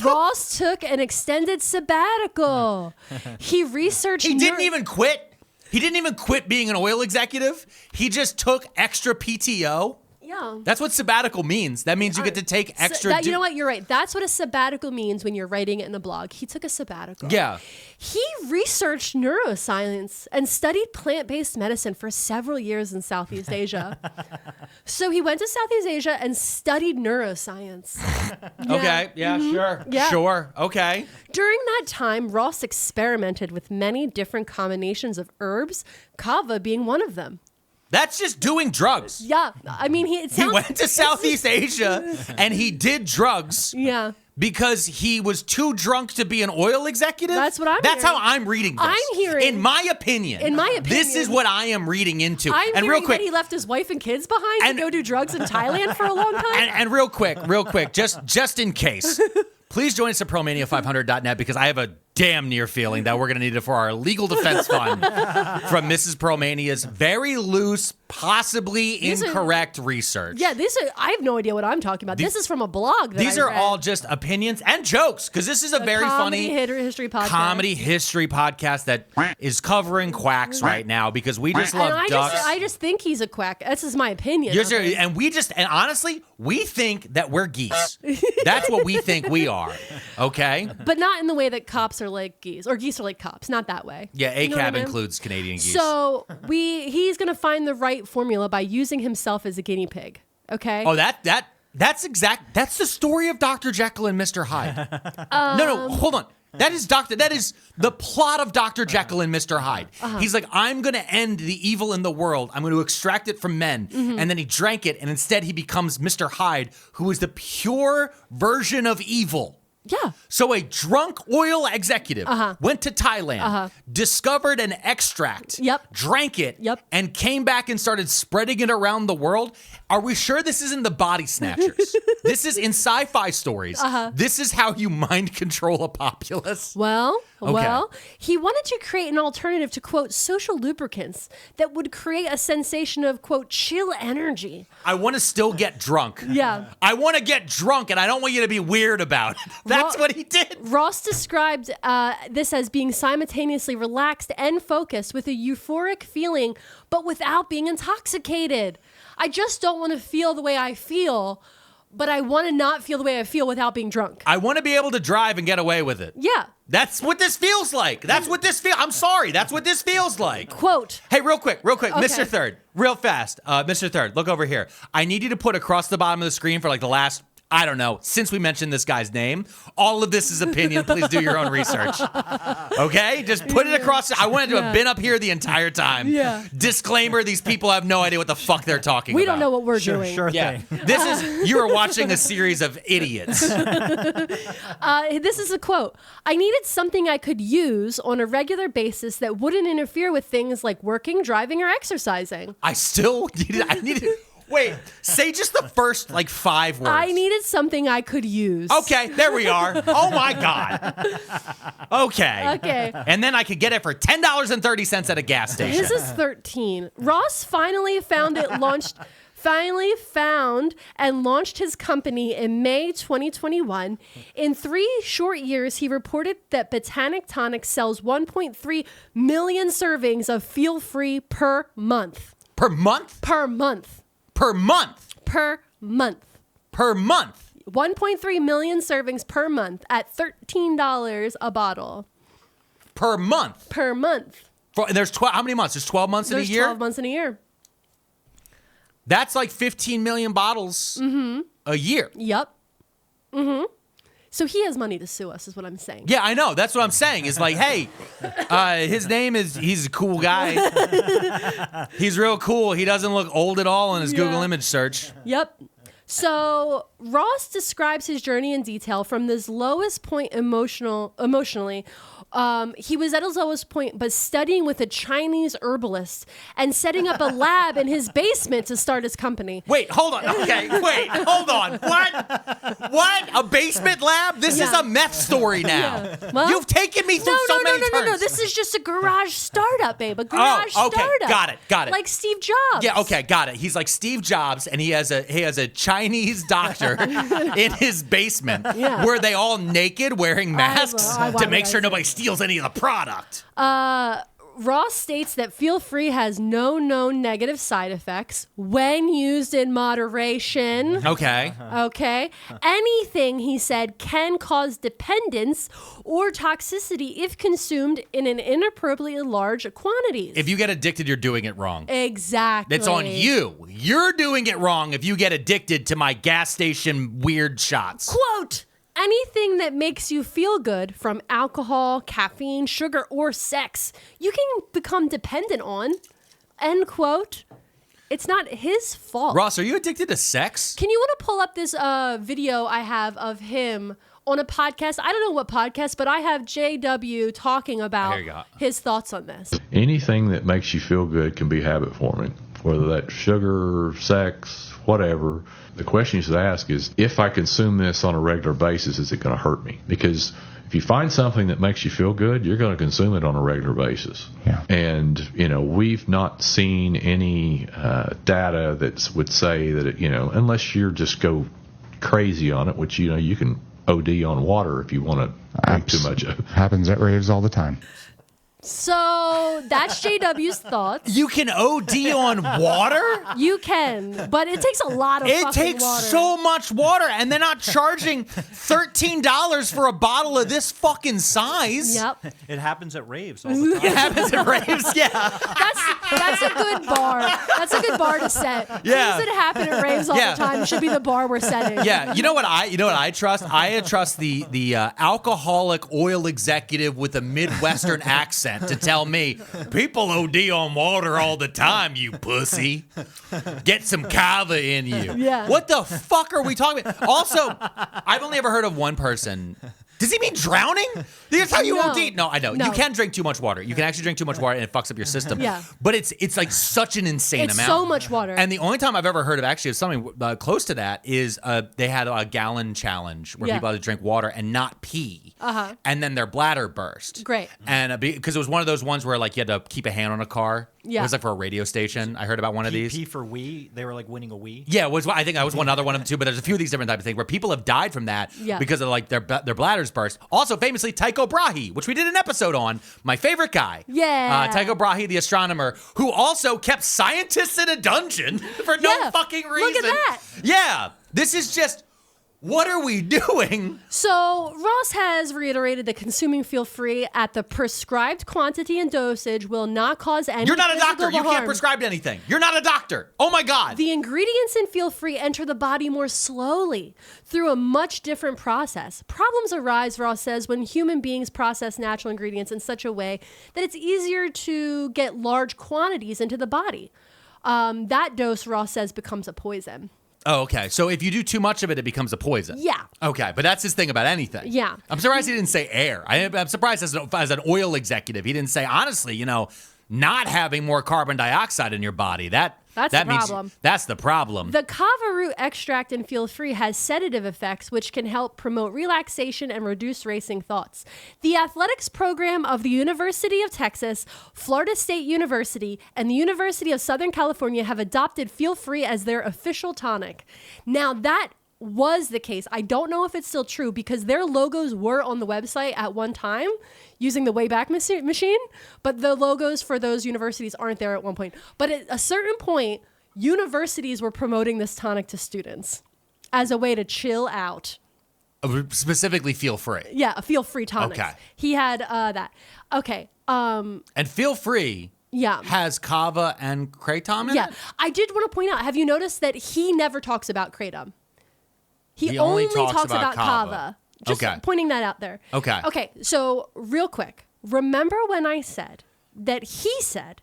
Ross took an extended sabbatical. He researched He didn't even quit. He didn't even quit being an oil executive. He just took extra PTO. Yeah. That's what sabbatical means. That means you get to take extra. You know what? You're right. That's what a sabbatical means when you're writing it in a blog. He took a sabbatical. Yeah. He researched neuroscience and studied plant-based medicine for several years in Southeast Asia. So he went to Southeast Asia and studied neuroscience. Yeah. Okay. Yeah, sure. Yeah. Sure. Okay. During that time, Ross experimented with many different combinations of herbs, kava being one of them. That's just doing drugs. Yeah. I mean, he went to Southeast Asia and he did drugs. Yeah. Because he was too drunk to be an oil executive? That's what I'm That's hearing. how I'm reading this. I'm hearing. In my opinion. This is what I am reading into. I'm and hearing real quick, that he left his wife and kids behind to go do drugs in Thailand for a long time. And real quick, just in case, please join us at PearlMania500.net because I have a damn near feeling that we're going to need it for our legal defense fund from Mrs. Pearlmania's very loose, possibly incorrect research. Yeah, I have no idea what I'm talking about. This is from a blog. These are all just opinions and jokes because this is a very funny history podcast. Comedy history podcast that is covering quacks right now because we just love ducks. I just think he's a quack. This is my opinion. And honestly, we think that we're geese. That's what we think we are. Okay? But not in the way that cops are like geese or geese are like cops. Not that way. Yeah, ACAB includes Canadian geese. So he's going to find the right formula by using himself as a guinea pig. Okay? Oh, that's the story of Dr. Jekyll and Mr. Hyde. No, hold on. That is the plot of Dr. Jekyll and Mr. Hyde. He's like, I'm going to end the evil in the world. I'm going to extract it from men. And then he drank it, and instead he becomes Mr. Hyde, who is the pure version of evil. Yeah. So a drunk oil executive went to Thailand, discovered an extract, drank it, and came back and started spreading it around the world. Are we sure this isn't the Body Snatchers? This is in sci-fi stories. This is how you mind control a populace. Well, he wanted to create an alternative to, quote, social lubricants that would create a sensation of, quote, chill energy. I want to still get drunk. Yeah. I want to get drunk, and I don't want you to be weird about it. That's what he did. Ross described this as being simultaneously relaxed and focused with a euphoric feeling, but without being intoxicated. I just don't want to feel the way I feel, but I want to not feel the way I feel without being drunk. I want to be able to drive and get away with it. Yeah. That's what this feels like. I'm sorry. That's what this feels like. Quote. Hey, real quick. Okay. Mr. Third, real fast. Mr. Third, look over here. I need you to put across the bottom of the screen for like the last, I don't know, since we mentioned this guy's name, all of this is opinion. Please do your own research. Okay? Just put it across. I wanted to have been up here the entire time. Yeah. Disclaimer, these people have no idea what the fuck they're talking about. We don't know what we're doing. Sure thing. You are watching a series of idiots. This is a quote. I needed something I could use on a regular basis that wouldn't interfere with things like working, driving, or exercising. I needed. Wait, say just the first, 5 words. I needed something I could use. Okay, there we are. Oh, my God. Okay. Okay. And then I could get it for $10.30 at a gas station. This is 13. Ross finally found and launched his company in May 2021. In 3 short years, he reported that Botanic Tonic sells 1.3 million servings of Feel Free per month. Per month? Per month. Per month? Per month. Per month? 1.3 million servings per month at $13 a bottle. Per month? Per month. And there's how many months? There's 12 months in a year? 12 months in a year. That's like 15 million bottles a year. Yep. Mm-hmm. So he has money to sue us, is what I'm saying. Yeah, I know. That's what I'm saying. It's like, hey, his name is, he's a cool guy. He's real cool. He doesn't look old at all in his Google image search. Yep. So Ross describes his journey in detail from this lowest point emotionally. He was at his lowest point, but studying with a Chinese herbalist and setting up a lab in his basement to start his company. Wait, hold on. Okay, wait, hold on. What? A basement lab? This is a meth story now. Yeah. Well, you've taken me through so many turns. No. This is just a garage startup, babe. A garage startup. Got it. Like Steve Jobs. Yeah, okay, got it. He's like Steve Jobs, and he has a Chinese doctor in his basement where they all naked wearing masks to make sure nobody steals any of the product. Ross states that Feel Free has no known negative side effects when used in moderation. Okay. Anything, he said, can cause dependence or toxicity if consumed in an inappropriately large quantities. If you get addicted, you're doing it wrong. Exactly. It's on you. You're doing it wrong if you get addicted to my gas station weird shots. Quote, anything that makes you feel good, from alcohol, caffeine, sugar, or sex, you can become dependent on. End quote. It's not his fault. Ross, are you addicted to sex? Can you want to pull up this video I have of him on a podcast? I don't know what podcast, but I have JW talking about his thoughts on this. Anything that makes you feel good can be habit forming, whether that's sugar, sex, whatever. The question you should ask is, if I consume this on a regular basis, is it going to hurt me? Because if you find something that makes you feel good, you're going to consume it on a regular basis. Yeah. And, we've not seen any data that would say that, unless you're just go crazy on it, which, you can OD on water if you want to drink too much of it. Happens at raves all the time. So that's JW's thoughts. You can OD on water? You can, but it takes a lot of fucking water. It takes so much water, and they're not charging $13 for a bottle of this fucking size. Yep. It happens at raves all the time. It happens at raves, yeah. That's a good bar. That's a good bar to set. Yeah. Things that happen at raves all the time should be the bar we're setting. Yeah. You know what I trust? I trust the alcoholic oil executive with a Midwestern accent to tell me, people OD on water all the time, you pussy. Get some kava in you. Yeah. What the fuck are we talking about? Also, I've only ever heard of one person. Does he mean drowning? That's how you OD? No, I know. No. You can drink too much water. You can actually drink too much water and it fucks up your system. Yeah. But it's like such an insane amount. It's so much water. And the only time I've ever heard of actually something close to that is they had a gallon challenge where people had to drink water and not pee. Uh-huh. And then their bladder burst. Great. And because it was one of those ones where like you had to keep a hand on a car. Yeah. It was like for a radio station. I heard about one of these. P for we. They were like winning a we. Yeah, I think that was one other one of them too. But there's a few of these different types of things where people have died from that because of like their bladders burst. Also, famously, Tycho Brahe, which we did an episode on. My favorite guy. Yeah. Tycho Brahe, the astronomer, who also kept scientists in a dungeon for no fucking reason. Look at that. Yeah. This is just. What are we doing? So Ross has reiterated that consuming Feel Free at the prescribed quantity and dosage will not cause any You're not a doctor. You harm. can't prescribe anything. You're not a doctor. Oh my God. The ingredients in Feel Free enter the body more slowly through a much different process. Problems arise, Ross says, when human beings process natural ingredients in such a way that it's easier to get large quantities into the body. That dose, Ross says, becomes a poison. Oh, okay. So if you do too much of it, it becomes a poison. Yeah. Okay, but that's his thing about anything. Yeah. I'm surprised he didn't say air. I'm surprised as an oil executive, he didn't say, honestly, not having more carbon dioxide in your body. That's the problem. That's the problem. The kava root extract in Feel Free has sedative effects, which can help promote relaxation and reduce racing thoughts. The athletics program of the University of Texas, Florida State University, and the University of Southern California have adopted Feel Free as their official tonic. Now, that was the case. I don't know if it's still true because their logos were on the website at one time using the Wayback Machine, but the logos for those universities aren't there at one point. But at a certain point, universities were promoting this tonic to students as a way to chill out. Specifically Feel Free. Yeah, a Feel Free tonic. Okay. He had that. Okay. And Feel Free has kava and kratom in it? Yeah. I did want to point out, have you noticed that he never talks about kratom? He only talks about kava. Just pointing that out there. Okay. Okay, so real quick. Remember when I said that he said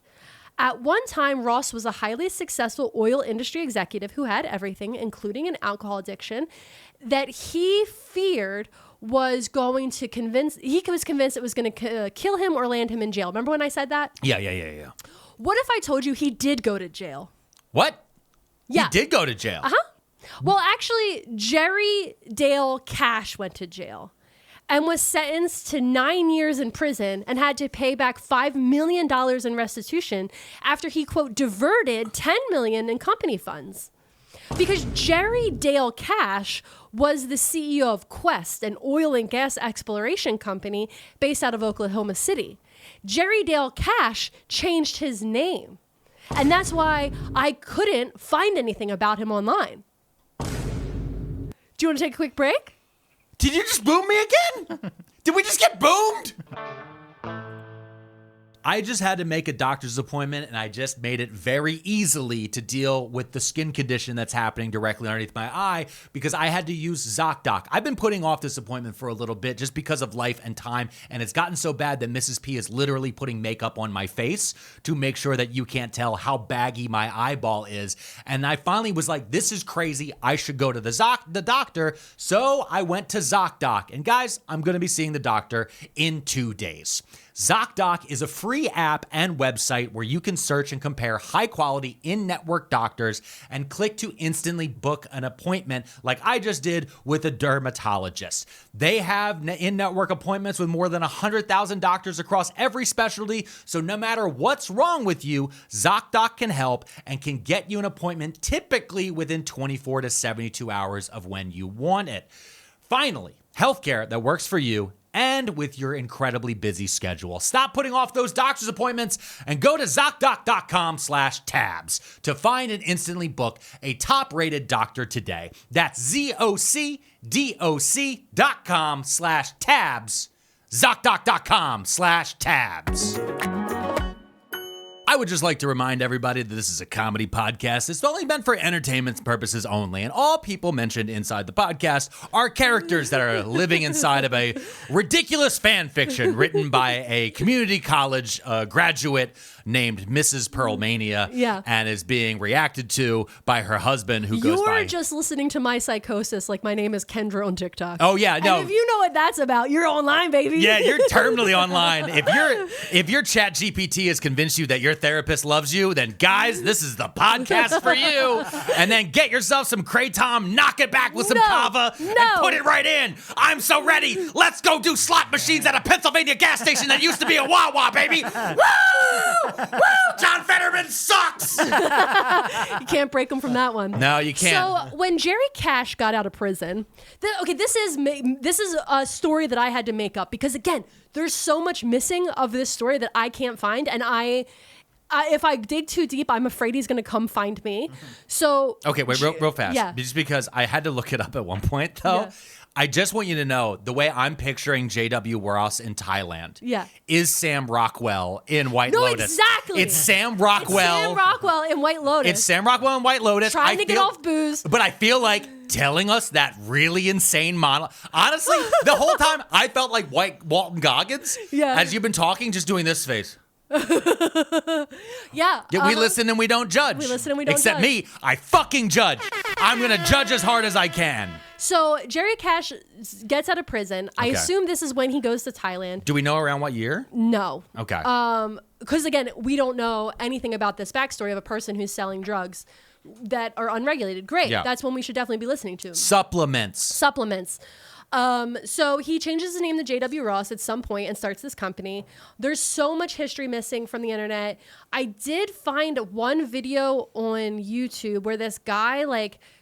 at one time Ross was a highly successful oil industry executive who had everything, including an alcohol addiction, that he feared was going to he was convinced it was going to kill him or land him in jail. Remember when I said that? Yeah. What if I told you he did go to jail? What? Yeah. He did go to jail. Well, actually, Jerry Dale Cash went to jail and was sentenced to 9 years in prison and had to pay back $5 million in restitution after he, quote, diverted $10 million in company funds. Because Jerry Dale Cash was the CEO of Quest, an oil and gas exploration company based out of Oklahoma City. Jerry Dale Cash changed his name. And that's why I couldn't find anything about him online. Do you want to take a quick break? Did you just boom me again? Did we just get boomed? I just had to make a doctor's appointment, and I just made it very easily to deal with the skin condition that's happening directly underneath my eye because I had to use ZocDoc. I've been putting off this appointment for a little bit just because of life and time, and it's gotten so bad that Mrs. P is literally putting makeup on my face to make sure that you can't tell how baggy my eyeball is. And I finally was like, this is crazy. I should go to the doctor. So I went to ZocDoc. And guys, I'm going to be seeing the doctor in 2 days. ZocDoc is a free app and website where you can search and compare high-quality in-network doctors and click to instantly book an appointment like I just did with a dermatologist. They have in-network appointments with more than 100,000 doctors across every specialty, so no matter what's wrong with you, ZocDoc can help and can get you an appointment typically within 24 to 72 hours of when you want it. Finally, healthcare that works for you and with your incredibly busy schedule. Stop putting off those doctor's appointments and go to ZocDoc.com/tabs to find and instantly book a top-rated doctor today. That's ZocDoc.com/tabs. ZocDoc.com/tabs. I would just like to remind everybody that this is a comedy podcast. It's only meant for entertainment purposes only, and all people mentioned inside the podcast are characters that are living inside of a ridiculous fan fiction written by a community college graduate named Mrs. Pearlmania, and is being reacted to by her husband who goes by... You're just listening to my psychosis like my name is Kendra on TikTok. Oh, yeah, no. And if you know what that's about, you're online, baby. Yeah, you're terminally online. If your chat GPT has convinced you that your therapist loves you, then guys, this is the podcast for you. And then get yourself some Kratom, knock it back with some kava, and put it right in. I'm so ready. Let's go do slot machines at a Pennsylvania gas station that used to be a Wawa, baby. Woo! Woo! John Fetterman sucks. You can't break him from that one. No, you can't. So when Jerry Cash got out of prison, this is a story that I had to make up because again, there's so much missing of this story that I can't find, and if I dig too deep, I'm afraid he's going to come find me. So okay, wait, real fast. Yeah. Just because I had to look it up at one point, though. Yeah. I just want you to know the way I'm picturing J.W. Ross in Thailand is Sam Rockwell in White Lotus. Exactly. It's Sam Rockwell. It's Sam Rockwell in White Lotus. It's Sam Rockwell in White Lotus. Trying to get off booze. But I feel like telling us that really insane monologue. Honestly, the whole time I felt like Walton Goggins. Yeah. As you've been talking, just doing this face. Yeah. We listen and we don't judge. We listen and we don't Except judge. me, I fucking judge. I'm going to judge as hard as I can. So Jerry Cash gets out of prison. I assume this is when he goes to Thailand. Do we know around what year? No. Okay. Because again, we don't know anything about this backstory of a person who's selling drugs that are unregulated. Great. Yeah. That's one we should definitely be listening to. Supplements. So he changes his name to J.W. Ross at some point and starts this company. There's so much history missing from the internet. I did find one video on YouTube where this guy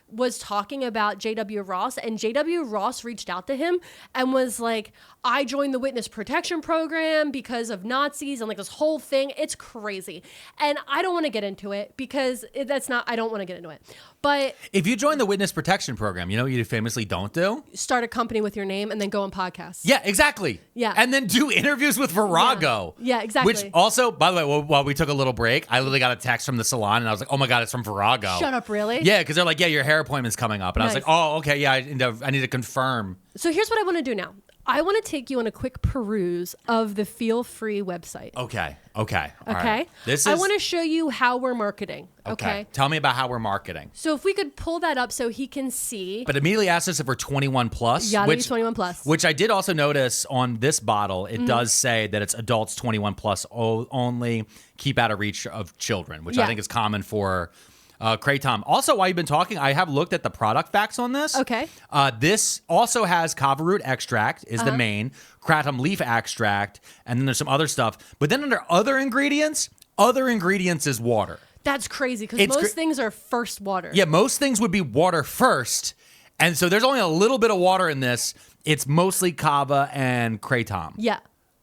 was talking about J.W. Ross, and J.W. Ross reached out to him and was like, I joined the witness protection program because of Nazis and this whole thing. It's crazy. And I don't want to get into it because I don't want to get into it. But if you join the witness protection program, you know what you famously don't do? Start a company with your name and then go on podcasts. Yeah, exactly. Yeah. And then do interviews with Virago. Yeah, exactly. Which also, by the way, while we took a little break, I literally got a text from the salon and I was like, oh my God, it's from Virago. Shut up, really? Yeah, because they're like, yeah, your hair hair appointment's coming up. And I was like, oh, okay, yeah, I need to confirm. So here's what I want to do now. I want to take you on a quick peruse of the Feel Free website. Okay. All okay. Right. I want to show you how we're marketing. Okay. Tell me about how we're marketing. So if we could pull that up so he can see. But immediately ask us if we're 21 plus. Yeah, be 21 plus. Which I did also notice on this bottle, it does say that it's adults 21 plus only, keep out of reach of children, which I think is common for Kratom. Also, while you've been talking, I have looked at the product facts on this. Okay. This also has kava root extract is the main, kratom leaf extract, and then there's some other stuff. But then under other ingredients is water. That's crazy because most things are first water. Yeah, most things would be water first. And so there's only a little bit of water in this. It's mostly kava and kratom. Yeah.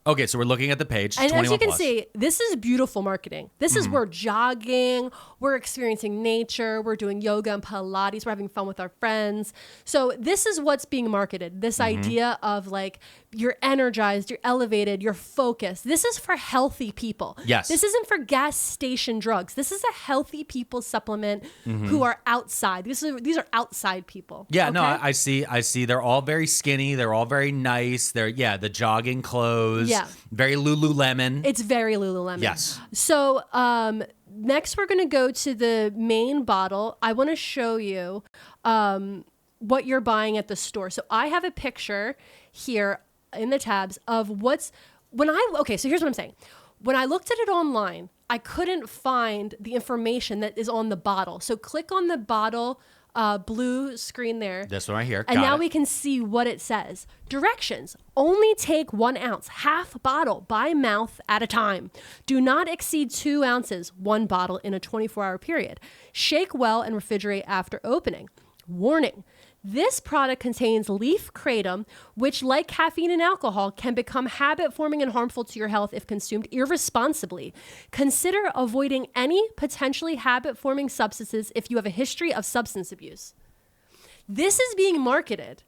Okay, so we're looking at the page. And as you can see, this is beautiful marketing. This is we're jogging, we're experiencing nature, we're doing yoga and Pilates, we're having fun with our friends. So this is what's being marketed. This idea of like you're energized, you're elevated, you're focused. This is for healthy people. Yes. This isn't for gas station drugs. This is a healthy people supplement who are outside. These are outside people. Yeah, okay? no, I see. They're all very skinny. They're all very nice. They're the jogging clothes. Yeah. Very Lululemon. It's very Lululemon. Yes. So next we're going to go to the main bottle. I want to show you what you're buying at the store. So I have a picture here in the tabs of so here's what I'm saying. When I looked at it online, I couldn't find the information that is on the bottle. So click on the bottle blue screen there. This one right here. And now we can see what it says. Directions. Only take 1 ounce, half bottle by mouth at a time. Do not exceed 2 ounces, 1 bottle in a 24-hour period. Shake well and refrigerate after opening. Warning. This product contains leaf kratom, which, like caffeine and alcohol, can become habit-forming and harmful to your health if consumed irresponsibly. Consider avoiding any potentially habit-forming substances if you have a history of substance abuse. This is being marketed.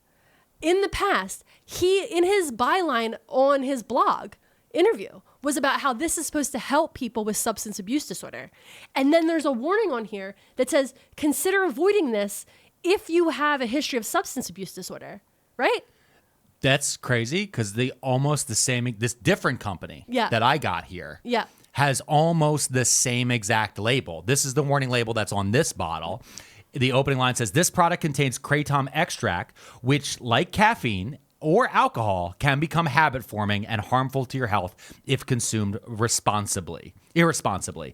In the past, in his byline on his blog interview, was about how this is supposed to help people with substance abuse disorder. And then there's a warning on here that says, consider avoiding this if you have a history of substance abuse disorder, right? That's crazy because this different company that I got here has almost the same exact label. This is the warning label that's on this bottle. The opening line says, this product contains kratom extract, which, like caffeine or alcohol, can become habit-forming and harmful to your health if consumed irresponsibly.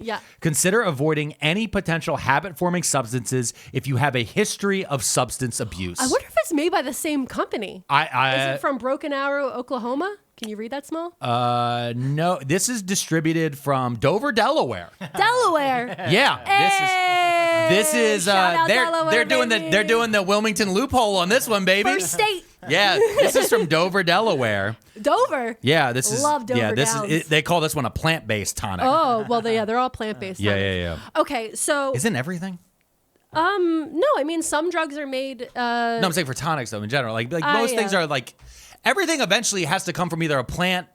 Yeah. Consider avoiding any potential habit-forming substances if you have a history of substance abuse. I wonder if it's made by the same company. Is it from Broken Arrow, Oklahoma? Can you read that small? No. This is distributed from Dover, Delaware. Delaware. Yeah. Hey, this is shout out they're Delaware, doing the Wilmington loophole on this one, baby. First state. Yeah, this is from Dover, Delaware. Dover. Yeah, this is Love Dover. Yeah, this Downs. is. They call this one a plant-based tonic. Oh well, they're all plant-based. Yeah. Okay, so isn't everything? No, I mean some drugs are made. No, I'm saying for tonics though in general. Like most things are like everything eventually has to come from either a plant,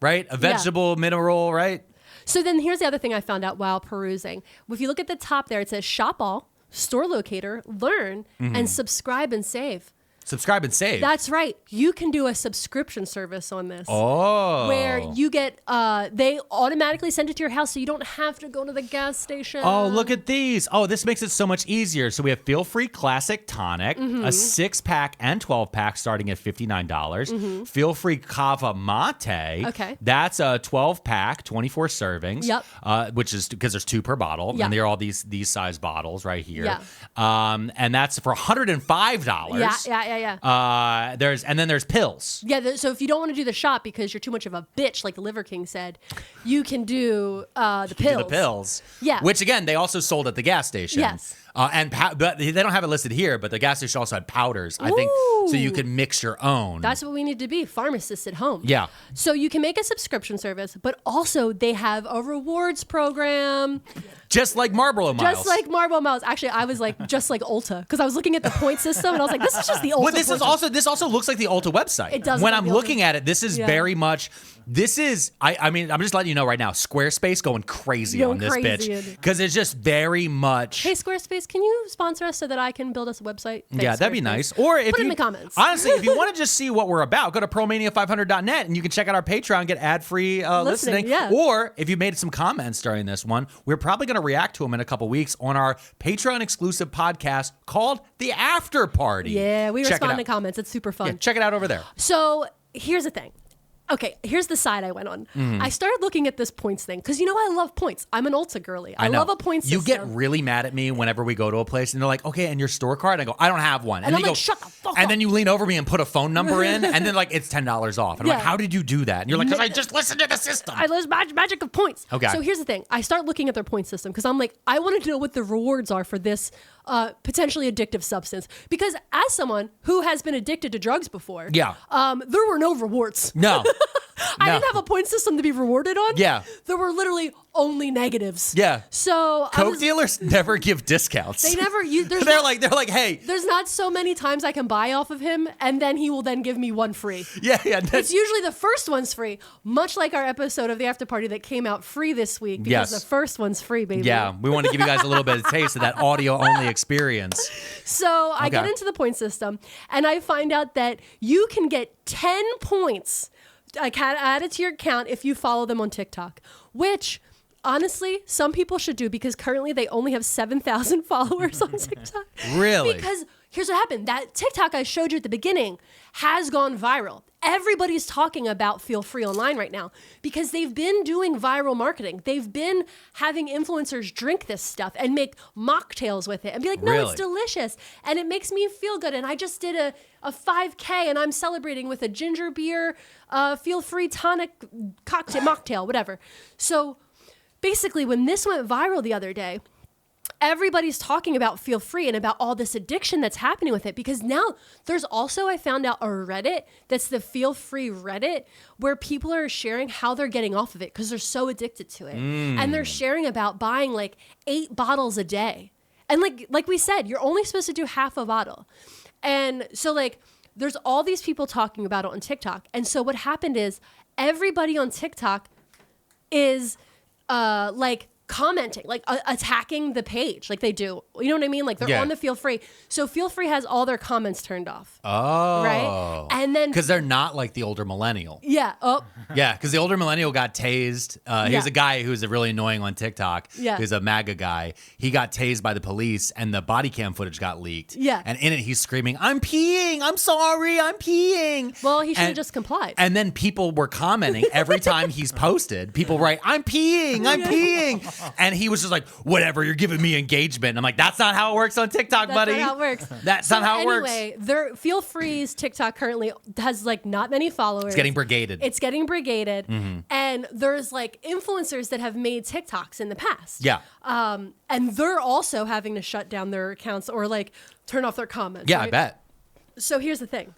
right, a vegetable, mineral, right. So then here's the other thing I found out while perusing. If you look at the top there, it says shop all, store locator, learn, and subscribe and save. Subscribe and save. That's right. You can do a subscription service on this. Oh. Where you get, they automatically send it to your house so you don't have to go to the gas station. Oh, look at these. Oh, this makes it so much easier. So we have Feel Free Classic Tonic, a 6-pack and 12-pack starting at $59. Feel Free Kava Mate. Okay. That's a 12-pack, 24 servings. Yep. Which is because there's 2 per bottle. Yep. And they're all these size bottles right here. Yeah. And that's for $105. Yeah. There's pills. Yeah, so if you don't want to do the shot because you're too much of a bitch, like the Liver King said, you can do the pills. Do the pills. Yeah. Which again, they also sold at the gas station. Yes. But they don't have it listed here, but the gas station also had powders, I think, so you could mix your own. That's what we need to be, pharmacists at home. Yeah. So you can make a subscription service, but also they have a rewards program. Just like Marlboro Miles. Just like Marlboro Miles. Actually, I was like, just like Ulta, because I was looking at the point system, and I was like, this is just the Ulta. Well, this also looks like the Ulta website. It does. When look I'm like looking at it, this is very much. This is. I mean, I'm just letting you know right now. Squarespace going crazy on this bitch because it's just very much. Hey, Squarespace, guys, can you sponsor us so that I can build us a website? Thanks, Yeah, that'd be Grift. nice. Or if Put it you, in the comments. Honestly, if you want to just see what we're about, go to promania500.net and you can check out our Patreon, get ad-free listening. Yeah. Or if you made some comments during this one, we're probably going to react to them in a couple weeks on our Patreon exclusive podcast called The After Party. Yeah, we Check it respond to out. comments. It's super fun. Yeah, check it out over there. So here's the thing. Okay, here's the side I went on. I started looking at this points thing because I love points. I'm an Ulta girly. I know. love a point system. You get really mad at me whenever we go to a place and they're like, okay, and your store card? And I go, I don't have one. And then I'm you like, go, shut the fuck And up. then you lean over me and put a phone number in and then like, it's $10 off. And I'm like, Yeah. how did you do that? And you're like, because I just listened to the system. I love magic of points. Okay. So here's the thing. I start looking at their point system because I'm like, I want to know what the rewards are for this potentially addictive substance. Because as someone who has been addicted to drugs before, Yeah. there were no rewards. No. I No. didn't have a point system to be rewarded on. Yeah. There were literally only negatives. Yeah. So Coke dealers never give discounts. They never. There's they're not, like, hey, There's not so many times I can buy off of him, and then he will then give me one free. yeah. It's usually the first one's free, much like our episode of the After Party that came out free this week because Yes. the first one's free, baby. Yeah, we want to give you guys a little bit of taste of that audio-only experience. So I get Okay. into the point system, and I find out that you can get 10 points added to your account if you follow them on TikTok, which honestly, some people should do because currently they only have 7,000 followers on TikTok. Really? Because here's what happened. That TikTok I showed you at the beginning has gone viral. Everybody's talking about Feel Free Online right now because they've been doing viral marketing. They've been having influencers drink this stuff and make mocktails with it and be like, no, Really? it's delicious. And it makes me feel good. And I just did a 5K and I'm celebrating with a ginger beer, Feel Free tonic cocktail, mocktail, whatever. So basically, when this went viral the other day, everybody's talking about Feel Free and about all this addiction that's happening with it because now there's also, I found out, a Reddit that's the Feel Free Reddit where people are sharing how they're getting off of it because they're so addicted to it. And they're sharing about buying like 8 bottles a day. And like we said, you're only supposed to do half a bottle. And so like there's all these people talking about it on TikTok. And so what happened is everybody on TikTok is like commenting, like attacking the page like they do. You know what I mean? Like they're on the Feel Free. So Feel Free has all their comments turned off. Oh. Right? And then Because they're not like the older millennial. yeah. Oh, Yeah, because the older millennial got tased. He was a guy who's really annoying on TikTok. Yeah. He's a MAGA guy. He got tased by the police, and the body cam footage got leaked. Yeah. And in it, he's screaming, I'm peeing. I'm sorry. I'm peeing. well, he should have And- just complied. And then people were commenting every time he's posted. People write, I'm peeing. I'm peeing. And he was just like, whatever, you're giving me engagement. And I'm like, that's not how it works on TikTok, That's buddy. not how it works. That's not how it works. Anyway, their Feel Free's TikTok currently has like not many followers. It's getting brigaded. It's getting brigaded. And there's like influencers that have made TikToks in the past. Yeah. And they're also having to shut down their accounts or like turn off their comments. Yeah, right? I bet. So here's the thing.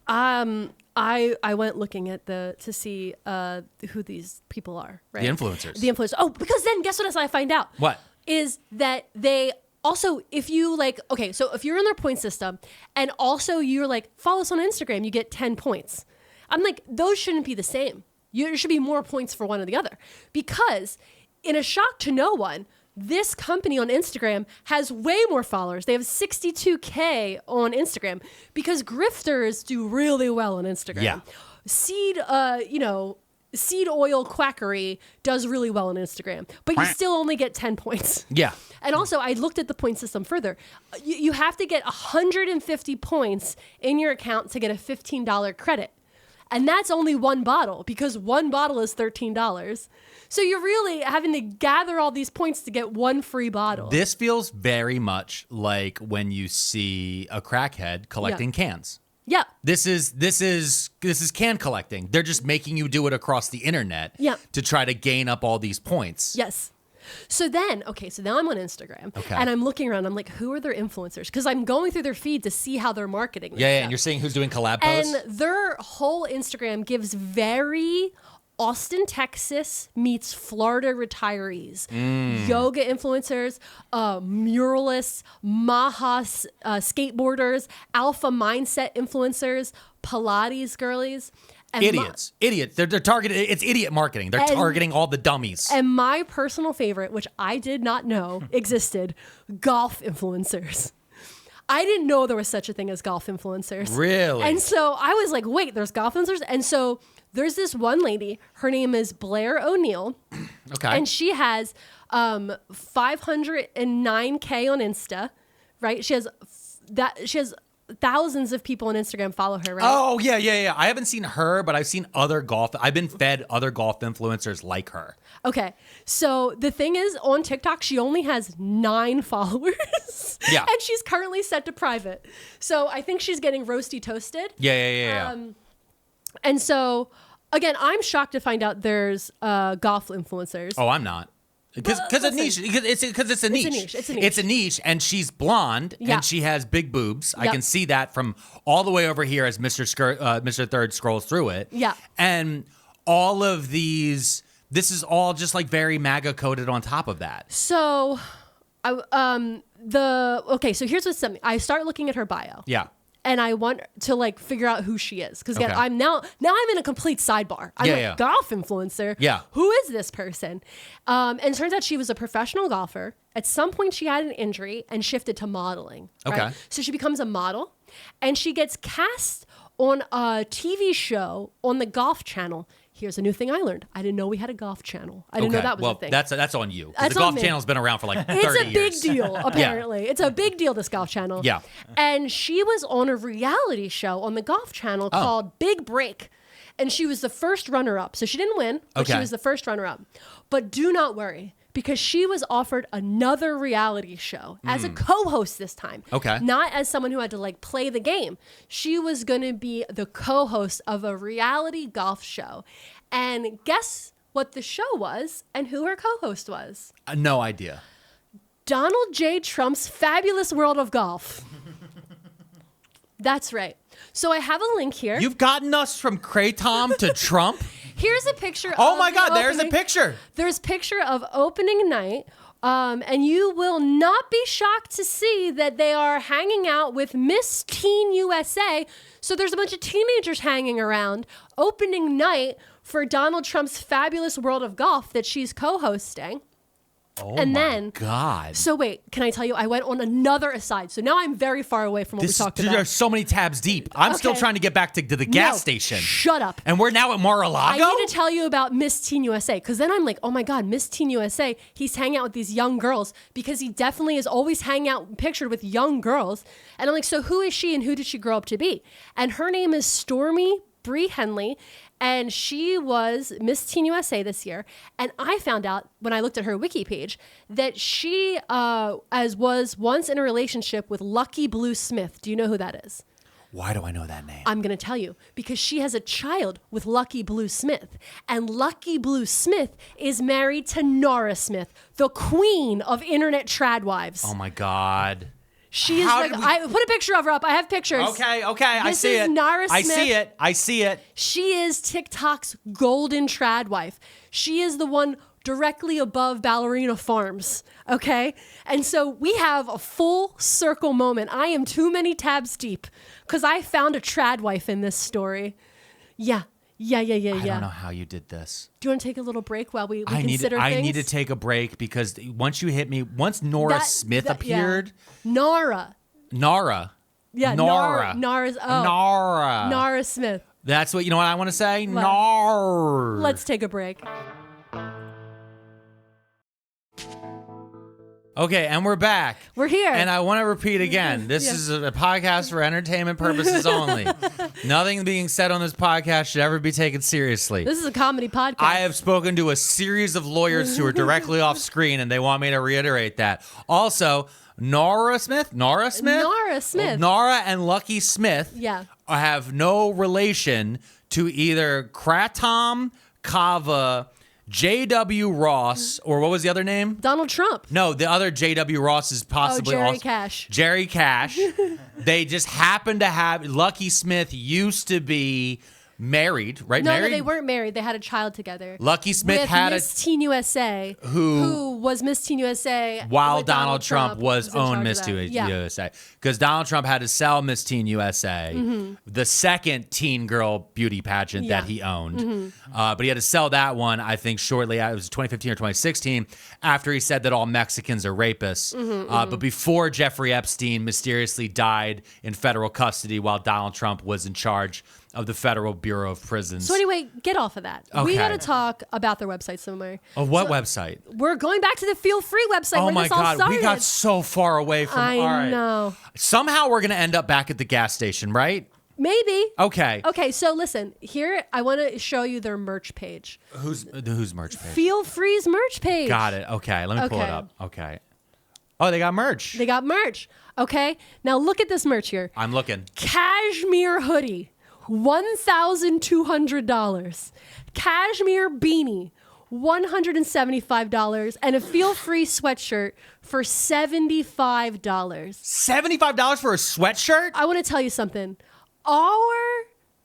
I went looking at to see who these people are, right? The influencers. The influencers. Oh, because then guess what else I find out? What? Is that they also, if you like, okay, so if you're in their point system and also you're like, follow us on Instagram, you get 10 points. I'm like, those shouldn't be the same. There should be more points for one or the other. Because in a shock to no one, this company on Instagram has way more followers. They have 62K on Instagram because grifters do really well on Instagram. Yeah. Seed oil quackery does really well on Instagram, but you still only get 10 points. Yeah. And also, I looked at the point system further. You have to get 150 points in your account to get a $15 credit. And that's only one bottle because one bottle is $13. So you're really having to gather all these points to get one free bottle. This feels very much like when you see a crackhead collecting cans. Yeah. This is can collecting. They're just making you do it across the internet to try to gain up all these points. Yes. So then, so now I'm on Instagram and I'm looking around. I'm like, who are their influencers? Because I'm going through their feed to see how they're marketing. Yeah, stuff. and you're seeing who's doing collab posts. And their whole Instagram gives very Austin, Texas meets Florida retirees, yoga influencers, muralists, skateboarders, alpha mindset influencers, Pilates girlies. Idiots. They're targeted. It's idiot marketing. They're targeting all the dummies. And my personal favorite, which I did not know existed, golf influencers. I didn't know there was such a thing as golf influencers. Really? And so I was like, wait, there's golf influencers? And so there's this one lady, her name is Blair O'Neill. Okay. And she has 509K on Insta, right? She has thousands of people on Instagram follow her, right? Oh, yeah. I haven't seen her, but I've seen I've been fed other golf influencers like her. Okay. So the thing is, on TikTok, she only has 9 followers. Yeah. And she's currently set to private. So I think she's getting roasty toasted. Yeah. And so, again, I'm shocked to find out there's golf influencers. Oh, I'm not. Because it's a niche. It's a niche. It's a niche, and she's blonde, Yeah. and she has big boobs. I Yep. can see that from all the way over here as Mr. Third scrolls through it. Yeah. And all of these, this is all just like very MAGA coded on top of that. So, so here's what's something. I start looking at her bio. Yeah. And I want to like figure out who she is. Because again, Okay. I'm now I'm in a complete sidebar. I'm like, golf influencer. Yeah. Who is this person? And it turns out she was a professional golfer. At some point she had an injury and shifted to modeling. Right? Okay. So she becomes a model and she gets cast on a TV show on the Golf Channel. Here's a new thing I learned. I didn't know we had a Golf Channel. I didn't know that was a thing. That's on you. 'Cause That's the Golf on me. Channel's been around for like 30 It's a years. big deal, apparently. It's a big deal, this Golf Channel. Yeah. And she was on a reality show on the Golf Channel called Big Break. And she was the first runner-up. So she didn't win, but she Okay. was the first runner-up. But do not worry, because she was offered another reality show as a co-host this time. Okay. Not as someone who had to like play the game. She was going to be the co-host of a reality golf show. And guess what the show was and who her co-host was? No idea. Donald J. Trump's Fabulous World of Golf. That's right. So I have a link here. You've gotten us from Kratom to Trump? Here's a picture Oh of my the God, there's a opening- picture. There's a picture of opening night. And you will not be shocked to see that they are hanging out with Miss Teen USA. So there's a bunch of teenagers hanging around opening night for Donald Trump's Fabulous World of Golf that she's co-hosting. Oh And my then- God. So wait, can I tell you, I went on another aside. So now I'm very far away from what we talked about. There's so many tabs deep. I'm still Okay. trying to get back to the gas No, station. Shut up. And we're now at Mar-a-Lago? I need to tell you about Miss Teen USA, because then I'm like, oh my God, Miss Teen USA, he's hanging out with these young girls, because he definitely is always hanging out pictured with young girls. And I'm like, so who is she and who did she grow up to be? And her name is Stormy Bree Henley, and she was Miss Teen USA this year. And I found out when I looked at her wiki page that she was once in a relationship with Lucky Blue Smith. Do you know who that is? Why do I know that name? I'm going to tell you, because she has a child with Lucky Blue Smith. And Lucky Blue Smith is married to Nora Smith, the queen of internet tradwives. Oh my God. She is How like, did we- I put a picture of her up. I have pictures. Okay, I This see is it. Nara I Smith. see it. She is TikTok's golden tradwife. She is the one directly above Ballerina Farms. Okay? And so we have a full circle moment. I am too many tabs deep because I found a tradwife in this story. Yeah. I don't know how you did this. Do you want to take a little break while we consider things? I need to take a break because once Nora Smith appeared. Yeah. Nara. Nara. Yeah, Nora. Nara's, Nara. Nara Smith. That's what, you know what I want to say? What? Nara. Let's take a break. Okay, and we're back. We're here. And I want to repeat again, this is a podcast for entertainment purposes only. Nothing being said on this podcast should ever be taken seriously. This is a comedy podcast. I have spoken to a series of lawyers who are directly off screen, and they want me to reiterate that. Also, Nora Smith? Nara Smith. Well, Nora and Lucky Smith Yeah. have no relation to either Kratom, Kava, J.W. Ross, or what was the other name? Donald Trump. No, the other J.W. Ross is possibly Jerry also Cash. Jerry Cash. They just happen to have Lucky Smith used to be married, right? No, married? no, they weren't married. They had a child together. Lucky Smith with had Miss Teen USA, who was Miss Teen USA while with Donald Trump was in owned charge Miss of Teen that. Yeah. USA. Because Donald Trump had to sell Miss Teen USA, the second teen girl beauty pageant that he owned. But he had to sell that one, I think, shortly. It was 2015 or 2016, after he said that all Mexicans are rapists. But before Jeffrey Epstein mysteriously died in federal custody while Donald Trump was in charge of the Federal Bureau of Prisons. So anyway, get off of that. Okay. We got to talk about their website somewhere. Oh, what website? We're going back to the Feel Free website. Oh where my this all God, started. we got so far away from. I all right. know. Somehow we're gonna end up back at the gas station, right? Maybe. Okay. Okay, so listen. Here, I want to show you their merch page. Who's merch page? Feel Free's merch page. Got it. Okay, let me pull it Okay. up. Okay. Oh, they got merch. They got merch. Okay, now look at this merch here. I'm looking. Cashmere hoodie, $1,200. Cashmere beanie, $175, and a Feel Free sweatshirt for $75. $75 for a sweatshirt? I want to tell you something. Our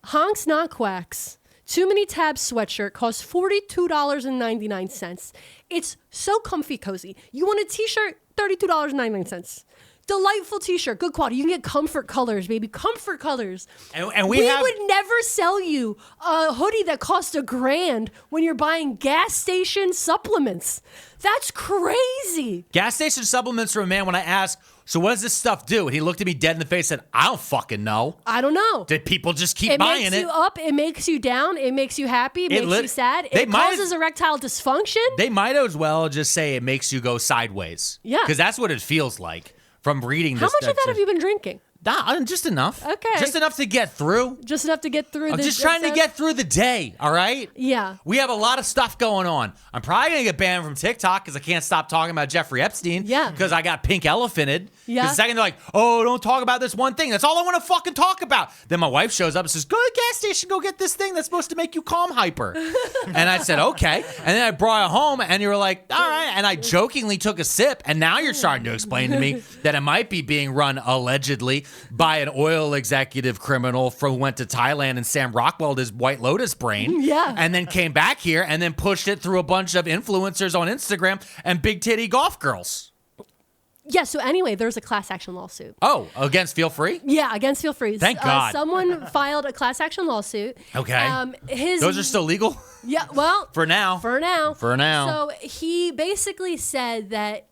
Honks Not Quacks Too Many Tabs sweatshirt costs $42.99. It's so comfy cozy. You want a t-shirt? $32.99. Delightful t-shirt, good quality. You can get comfort colors, baby. Comfort colors. And we would never sell you a hoodie that costs $1,000 when you're buying gas station supplements. That's crazy. gas station supplements from a man when I asked, so what does this stuff do? And he looked at me dead in the face and said, I don't fucking know. I don't know. Did people just keep It buying makes it? you up, it makes you down, it makes you happy, it makes you sad. they It might- causes erectile dysfunction. They might as well just say it makes you go sideways. Yeah. Because that's what it feels like from reading How this. much of that have you been drinking? Just enough. Okay. Just enough to get through. Just enough to get through I'm the just trying to episode? get through the day, all right? Yeah. We have a lot of stuff going on. I'm probably going to get banned from TikTok because I can't stop talking about Jeffrey Epstein. Yeah. Because I got pink elephanted. Yeah. Because the second they're like, oh, don't talk about this one thing. That's all I want to fucking talk about. Then my wife shows up and says, go to the gas station, go get this thing that's supposed to make you calm hyper. And I said, okay. And then I brought it home and you were like, all right. And I jokingly took a sip. And now you're starting to explain to me that it might be being run allegedly by an oil executive criminal who went to Thailand and Sam Rockwelled his White Lotus brain. Yeah. And then came back here and then pushed it through a bunch of influencers on Instagram and big titty golf girls. Yeah, so anyway, there's a class action lawsuit. Oh, against Feel Free? Yeah, against Feel Free. Thank God. Someone filed a class action lawsuit. Okay. His Those are still legal? Yeah, well, For now. For now. For now. So he basically said that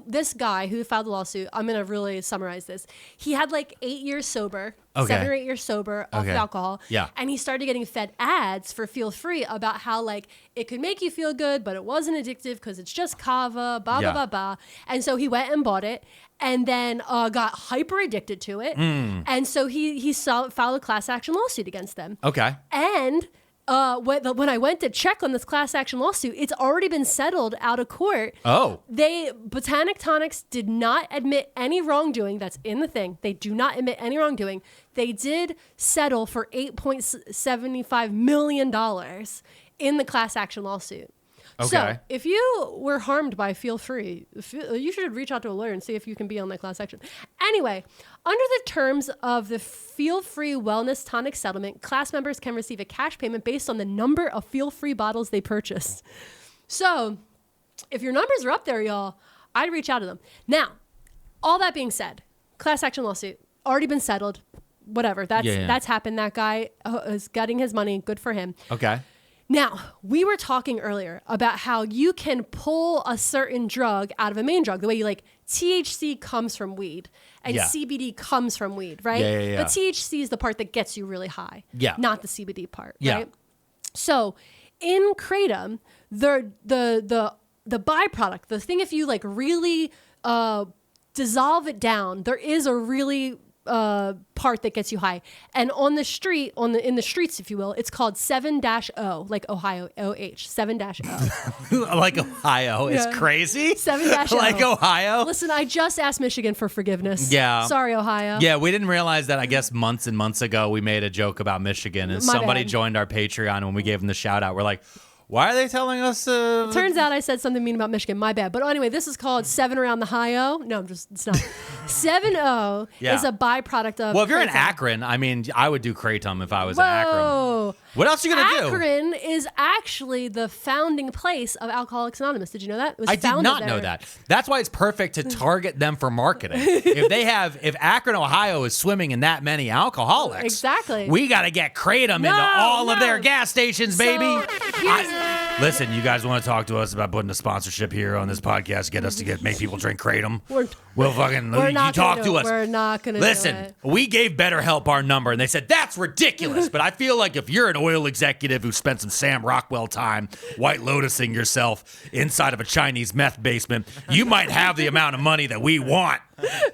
this guy who filed the lawsuit, I'm going to really summarize this. He had like 8 years sober, Okay. 7 or 8 years sober off Okay. of alcohol. Yeah. And he started getting fed ads for Feel Free about how like it could make you feel good, but it wasn't addictive because it's just kava, blah, Yeah. blah, blah, blah. And so he went and bought it and then got hyper addicted to it. And so he filed a class action lawsuit against them. Okay. And when I went to check on this class action lawsuit, it's already been settled out of court. Oh. Botanic Tonics did not admit any wrongdoing. That's in the thing. They do not admit any wrongdoing. They did settle for $8.75 million in the class action lawsuit. So Okay. if you were harmed by Feel Free, you should reach out to a lawyer and see if you can be on that class action. Anyway, under the terms of the Feel Free Wellness Tonic settlement, class members can receive a cash payment based on the number of Feel Free bottles they purchase. So if your numbers are up there, y'all, I'd reach out to them. Now, all that being said, class action lawsuit, already been settled. Whatever, that's happened. That guy is getting his money. Good for him. Okay. Now, we were talking earlier about how you can pull a certain drug out of a main drug, the way you like THC comes from weed and Yeah. CBD comes from weed, right? Yeah. But THC is the part that gets you really high, Yeah. not the CBD part, Yeah. right? So in Kratom, the byproduct, the thing if you like really dissolve it down, there is a really part that gets you high. And on the street, in the streets, if you will, it's called 7-O, like Ohio, OH, 7-O. Like Ohio is Yeah. crazy. 7-O. Like Ohio. Listen, I just asked Michigan for forgiveness. Yeah. Sorry, Ohio. Yeah, we didn't realize that. I guess months and months ago, we made a joke about Michigan, and My somebody bad. joined our Patreon when we gave them the shout out. We're like, Why are they telling us? Turns out I said something mean about Michigan. My bad. But anyway, this is called 7 around the high-o. No, it's not. 7-0 is a byproduct of Well, if you're in Kratom. Akron, I mean, I would do Kratom if I was in Akron. What else are you going to do? Akron is actually the founding place of Alcoholics Anonymous. Did you know that? It was I did founded not there. know that. That's why it's perfect to target them for marketing. If Akron, Ohio is swimming in that many alcoholics, Exactly. we got to get Kratom into all of their gas stations, baby. Listen, you guys want to talk to us about putting a sponsorship here on this podcast? Get us to make people drink Kratom. We'll fucking We're you not talk gonna to do it. us. We're not going to do it. Listen, we gave BetterHelp our number, and they said, that's ridiculous. But I feel like if you're an oil executive who spent some Sam Rockwell time White Lotusing yourself inside of a Chinese meth basement, you might have the amount of money that we want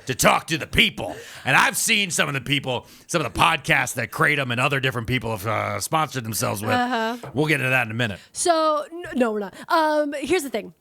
to talk to the people. And I've seen some of the podcasts that Kratom and other different people have sponsored themselves with. We'll get into that in a minute. So, no, we're not. Here's the thing.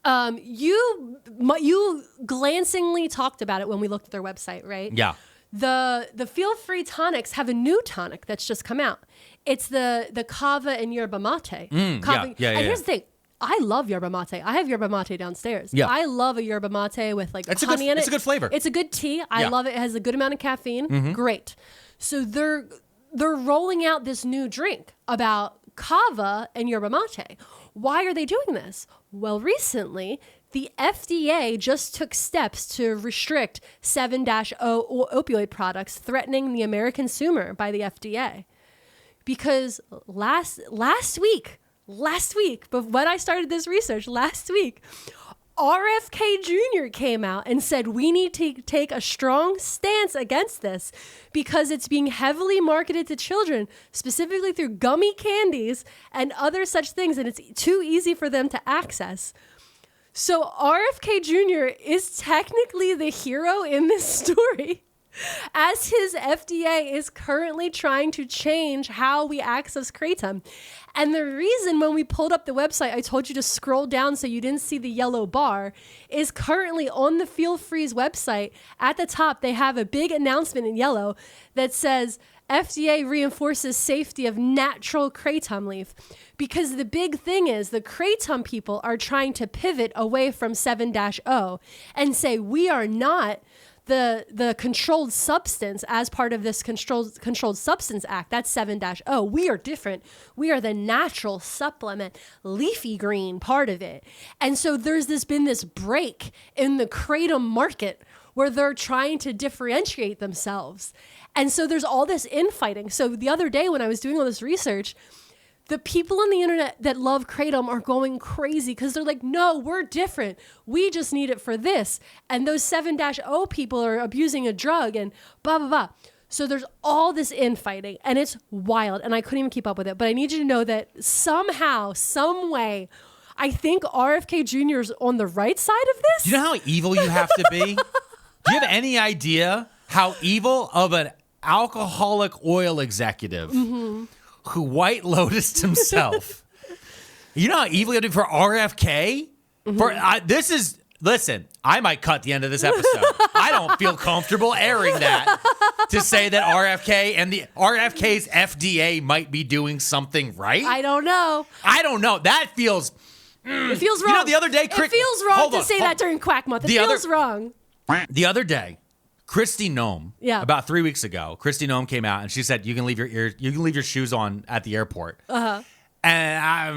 You glancingly talked about it when we looked at their website, right? Yeah. The Feel Free tonics have a new tonic that's just come out. It's the kava and yerba mate. yeah. And here's the thing. I love yerba mate. I have yerba mate downstairs. Yeah. I love a yerba mate with like It's honey in it. It's a good flavor. It's a good tea. I love it. It has a good amount of caffeine. Great. So they're rolling out this new drink about kava and yerba mate. Why are they doing this? Well, recently, the FDA just took steps to restrict 7-0 opioid products threatening the American consumer by the FDA. Because last week, but when I started this research last week, RFK Jr. came out and said we need to take a strong stance against this because it's being heavily marketed to children, specifically through gummy candies and other such things, and it's too easy for them to access. So RFK Jr. is technically the hero in this story, as his FDA is currently trying to change how we access Kratom. And the reason when we pulled up the website, I told you to scroll down so you didn't see the yellow bar, is currently on the Feel Free's website. At the top, they have a big announcement in yellow that says, FDA reinforces safety of natural Kratom leaf. Because the big thing is the Kratom people are trying to pivot away from 7-0 and say we are not the controlled substance as part of this controlled substance act. That's 7-0. We are different. We are the natural supplement, leafy green part of it. And so there's been this break in the Kratom market where they're trying to differentiate themselves. And so there's all this infighting. So the other day when I was doing all this research, the people on the internet that love Kratom are going crazy because they're like, no, we're different. We just need it for this. And those 7-0 people are abusing a drug and blah, blah, blah. So there's all this infighting and it's wild. And I couldn't even keep up with it. But I need you to know that somehow, some way, I think RFK Jr. is on the right side of this. Do you know how evil you have to be? Do you have any idea how evil of an alcoholic oil executive who White Lotused himself? You know how evil you have to be for RFK? Listen, I might cut the end of this episode. I don't feel comfortable airing that to say that RFK and the RFK's FDA might be doing something right. I don't know. That feels... It feels wrong. You know, the other day... it feels wrong to say that during Quack Month. It feels wrong. The other day, Kristi Noem, about 3 weeks ago, Kristi Noem came out and she said, you can leave your shoes on at the airport. And I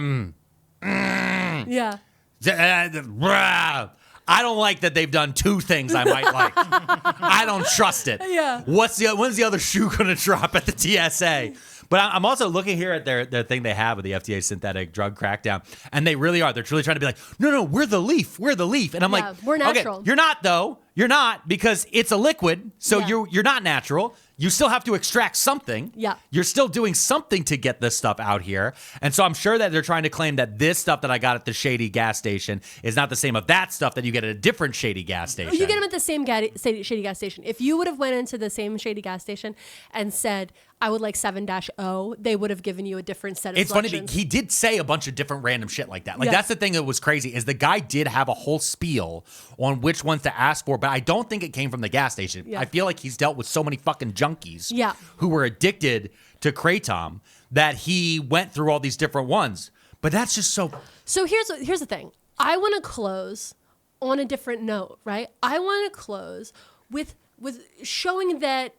don't like that they've done two things I might like. I don't trust it. Yeah. When's the other shoe going to drop at the TSA? But I'm also looking here at their thing they have with the FDA synthetic drug crackdown, and they really are. They're truly trying to be like, no, we're the leaf. We're the leaf. And I'm like, we're natural. Okay, you're not, though. You're not, because it's a liquid, so you're not natural. You still have to extract something. Yeah. You're still doing something to get this stuff out here. And so I'm sure that they're trying to claim that this stuff that I got at the shady gas station is not the same of that stuff that you get at a different shady gas station. You get them at the same shady gas station. If you would have went into the same shady gas station and said, I would like 7-0, they would have given you a different set of It's selections. funny, he did say a bunch of different random shit like that. Like, that's the thing that was crazy, is the guy did have a whole spiel on which ones to ask for, but I don't think it came from the gas station. Yeah. I feel like he's dealt with so many fucking junkies Yeah. who were addicted to Kratom that he went through all these different ones. But that's just so. So here's the thing. I want to close on a different note, right? I want to close with showing that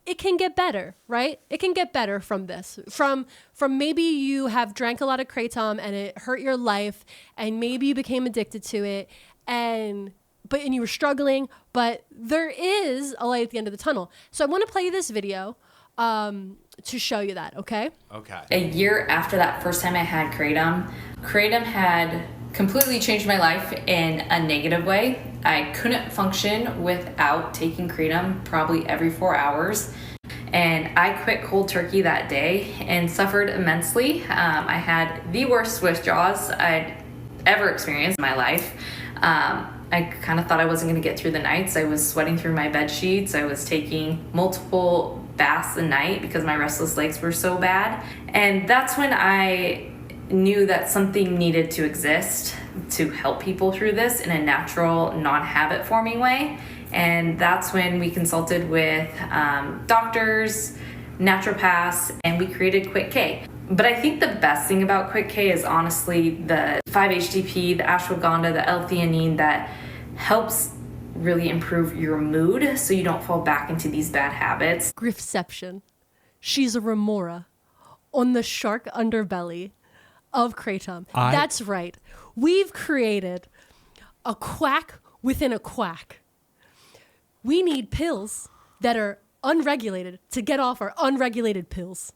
it can get better, right? It can get better from this. From maybe you have drank a lot of Kratom and it hurt your life, and maybe you became addicted to it, and you were struggling, but there is a light at the end of the tunnel. So I want to play you this video to show you that, okay? Okay. A year after that first time I had Kratom had completely changed my life in a negative way. I couldn't function without taking Kratom probably every 4 hours. And I quit cold turkey that day and suffered immensely. I had the worst withdrawals I'd ever experienced in my life. I kind of thought I wasn't going to get through the nights. I was sweating through my bed sheets. I was taking multiple baths a night because my restless legs were so bad. And that's when I knew that something needed to exist to help people through this in a natural, non-habit forming way. And that's when we consulted with doctors, naturopaths, and we created Quick K. But I think the best thing about Quick K is honestly the 5-HTP, the ashwagandha, the L-theanine that helps really improve your mood so you don't fall back into these bad habits. Grift-ception. She's a remora on the shark underbelly of Kratom. That's right. We've created a quack within a quack. We need pills that are unregulated to get off our unregulated pills.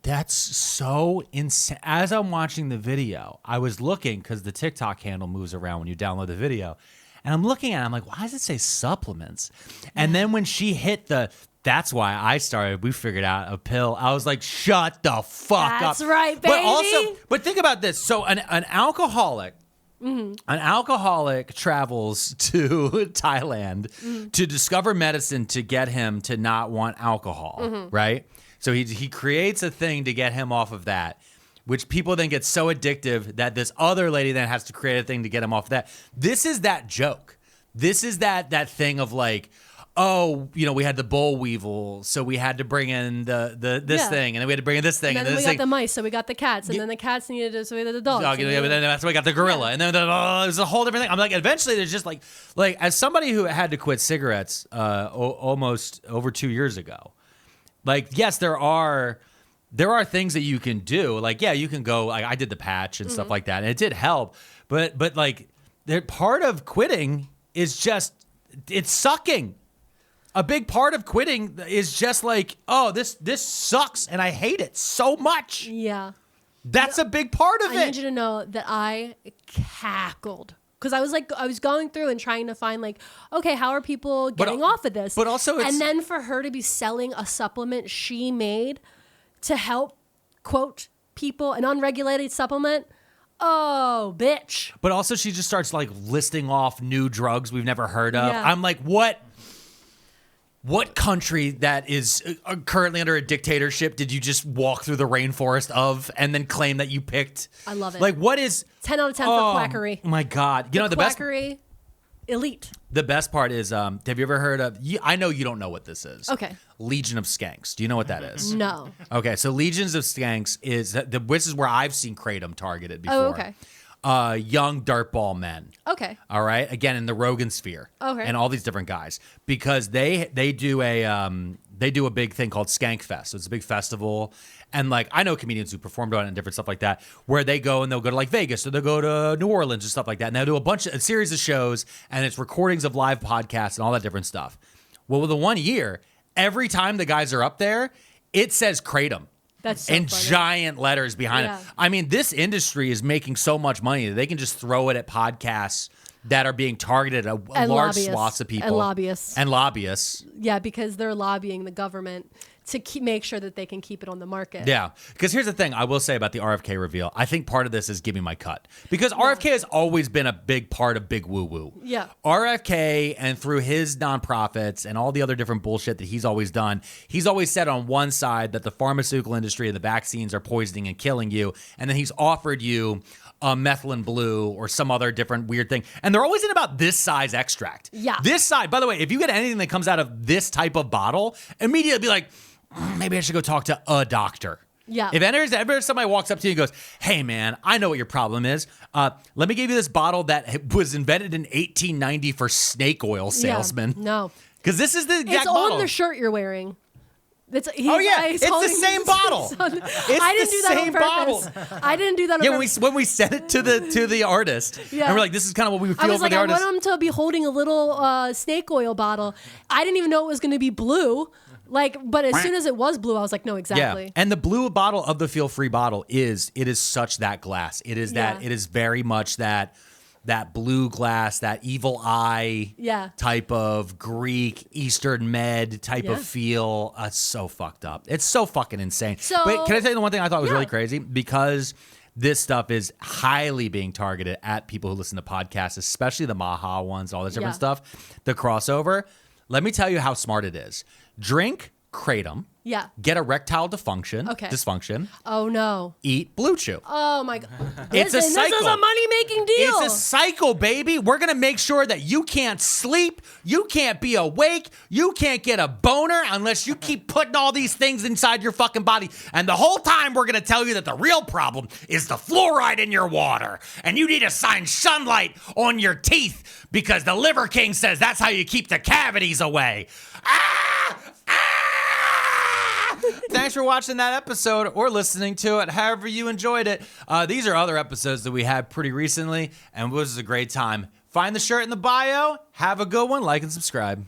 That's so insane. As I'm watching the video, I was looking because the TikTok handle moves around when you download the video. And I'm looking at it, I'm like, why does it say supplements? And then when she hit that's why we figured out a pill. I was like, shut the fuck up. That's right, baby. But think about this. So an alcoholic, an alcoholic travels to Thailand to discover medicine to get him to not want alcohol, right? So he creates a thing to get him off of that, which people then get so addictive that this other lady then has to create a thing to get him off of that. This is that joke. This is that thing of like, oh, we had the boll weevil, so we had to bring in this thing, and then we had to bring in this thing, and then we got the mice, so we got the cats, and then the cats needed to, so we had the dogs. And then that's why we got the gorilla, and then it was a whole different thing. I'm like, eventually, there's just like as somebody who had to quit cigarettes almost over 2 years ago, like, yes, there are things that you can do. Like, yeah, you can go. Like, I did the patch and stuff like that, and it did help. But like, part of quitting is just it's sucking. A big part of quitting is just like, oh, this sucks, and I hate it so much. Yeah, that's a big part of it. I need you to know that I cackled. Because I was going through and trying to find like, okay, how are people getting off of this? But also, and then for her to be selling a supplement she made to help, quote, people, an unregulated supplement. Oh, bitch. But also, she just starts like listing off new drugs we've never heard of. Yeah. I'm like, what country that is currently under a dictatorship did you just walk through the rainforest of and then claim that you picked? I love it. Like, what is 10 out of 10 for Quackery? Oh my God. The best Quackery elite. The best part is, have you ever heard of, I know you don't know what this is. Okay. Legion of Skanks. Do you know what that is? No. Okay, so Legions of Skanks is, this is where I've seen Kratom targeted before. Oh, okay. Young dirtball men. Okay. All right. Again, in the Rogan sphere. Okay. And all these different guys, because they do a big thing called Skank Fest. So it's a big festival, and like I know comedians who performed on it and different stuff like that, where they go and they'll go to like Vegas or they'll go to New Orleans and stuff like that, and they'll do a series of shows, and it's recordings of live podcasts and all that different stuff. Well, with the 1 year, every time the guys are up there, it says Kratom. That's so and funny. Giant letters behind it. I mean, this industry is making so much money that they can just throw it at podcasts that are being targeted at large swaths of people. And lobbyists. And Yeah, because they're lobbying the government to make sure that they can keep it on the market. Yeah, because here's the thing I will say about the RFK reveal. I think part of this is giving my cut. Because RFK has always been a big part of Big Woo Woo. Yeah. RFK, and through his nonprofits and all the other different bullshit that he's always done, he's always said on one side that the pharmaceutical industry and the vaccines are poisoning and killing you, and then he's offered you methylene blue or some other different weird thing. And they're always in about this size extract. Yeah. This size, by the way, if you get anything that comes out of this type of bottle, immediately be like, maybe I should go talk to a doctor. Yeah. If ever somebody walks up to you and goes, hey, man, I know what your problem is. Let me give you this bottle that was invented in 1890 for snake oil salesmen. Yeah. No. Because this is the exact It's bottle. on the shirt you're wearing. It's the same bottle. I didn't do that on purpose. I didn't do that on purpose. When we sent it to the artist, and we're like, this is kind of what we would feel for the artist. I want him to be holding a little snake oil bottle. I didn't even know it was going to be blue. But as soon as it was blue, I was like, no, exactly. Yeah. And the blue bottle of the Feel Free bottle is such that glass. It is that. It is very much that blue glass, that evil eye type of Greek, Eastern Med type of feel. It's so fucked up. It's so fucking insane. But can I tell you the one thing I thought was really crazy? Because this stuff is highly being targeted at people who listen to podcasts, especially the Maha ones, all this different stuff, the crossover. Let me tell you how smart it is. Drink Kratom. Yeah. Get erectile dysfunction. Oh, no. Eat Blue Chew. Oh, my God. It's a cycle. This is a money-making deal. It's a cycle, baby. We're going to make sure that you can't sleep. You can't be awake. You can't get a boner unless you keep putting all these things inside your fucking body. And the whole time, we're going to tell you that the real problem is the fluoride in your water. And you need to shine sunlight on your teeth because the Liver King says that's how you keep the cavities away. Thanks for watching that episode or listening to it, however you enjoyed it. These are other episodes that we had pretty recently, and it was a great time. Find the shirt in the bio. Have a good one. Like and subscribe.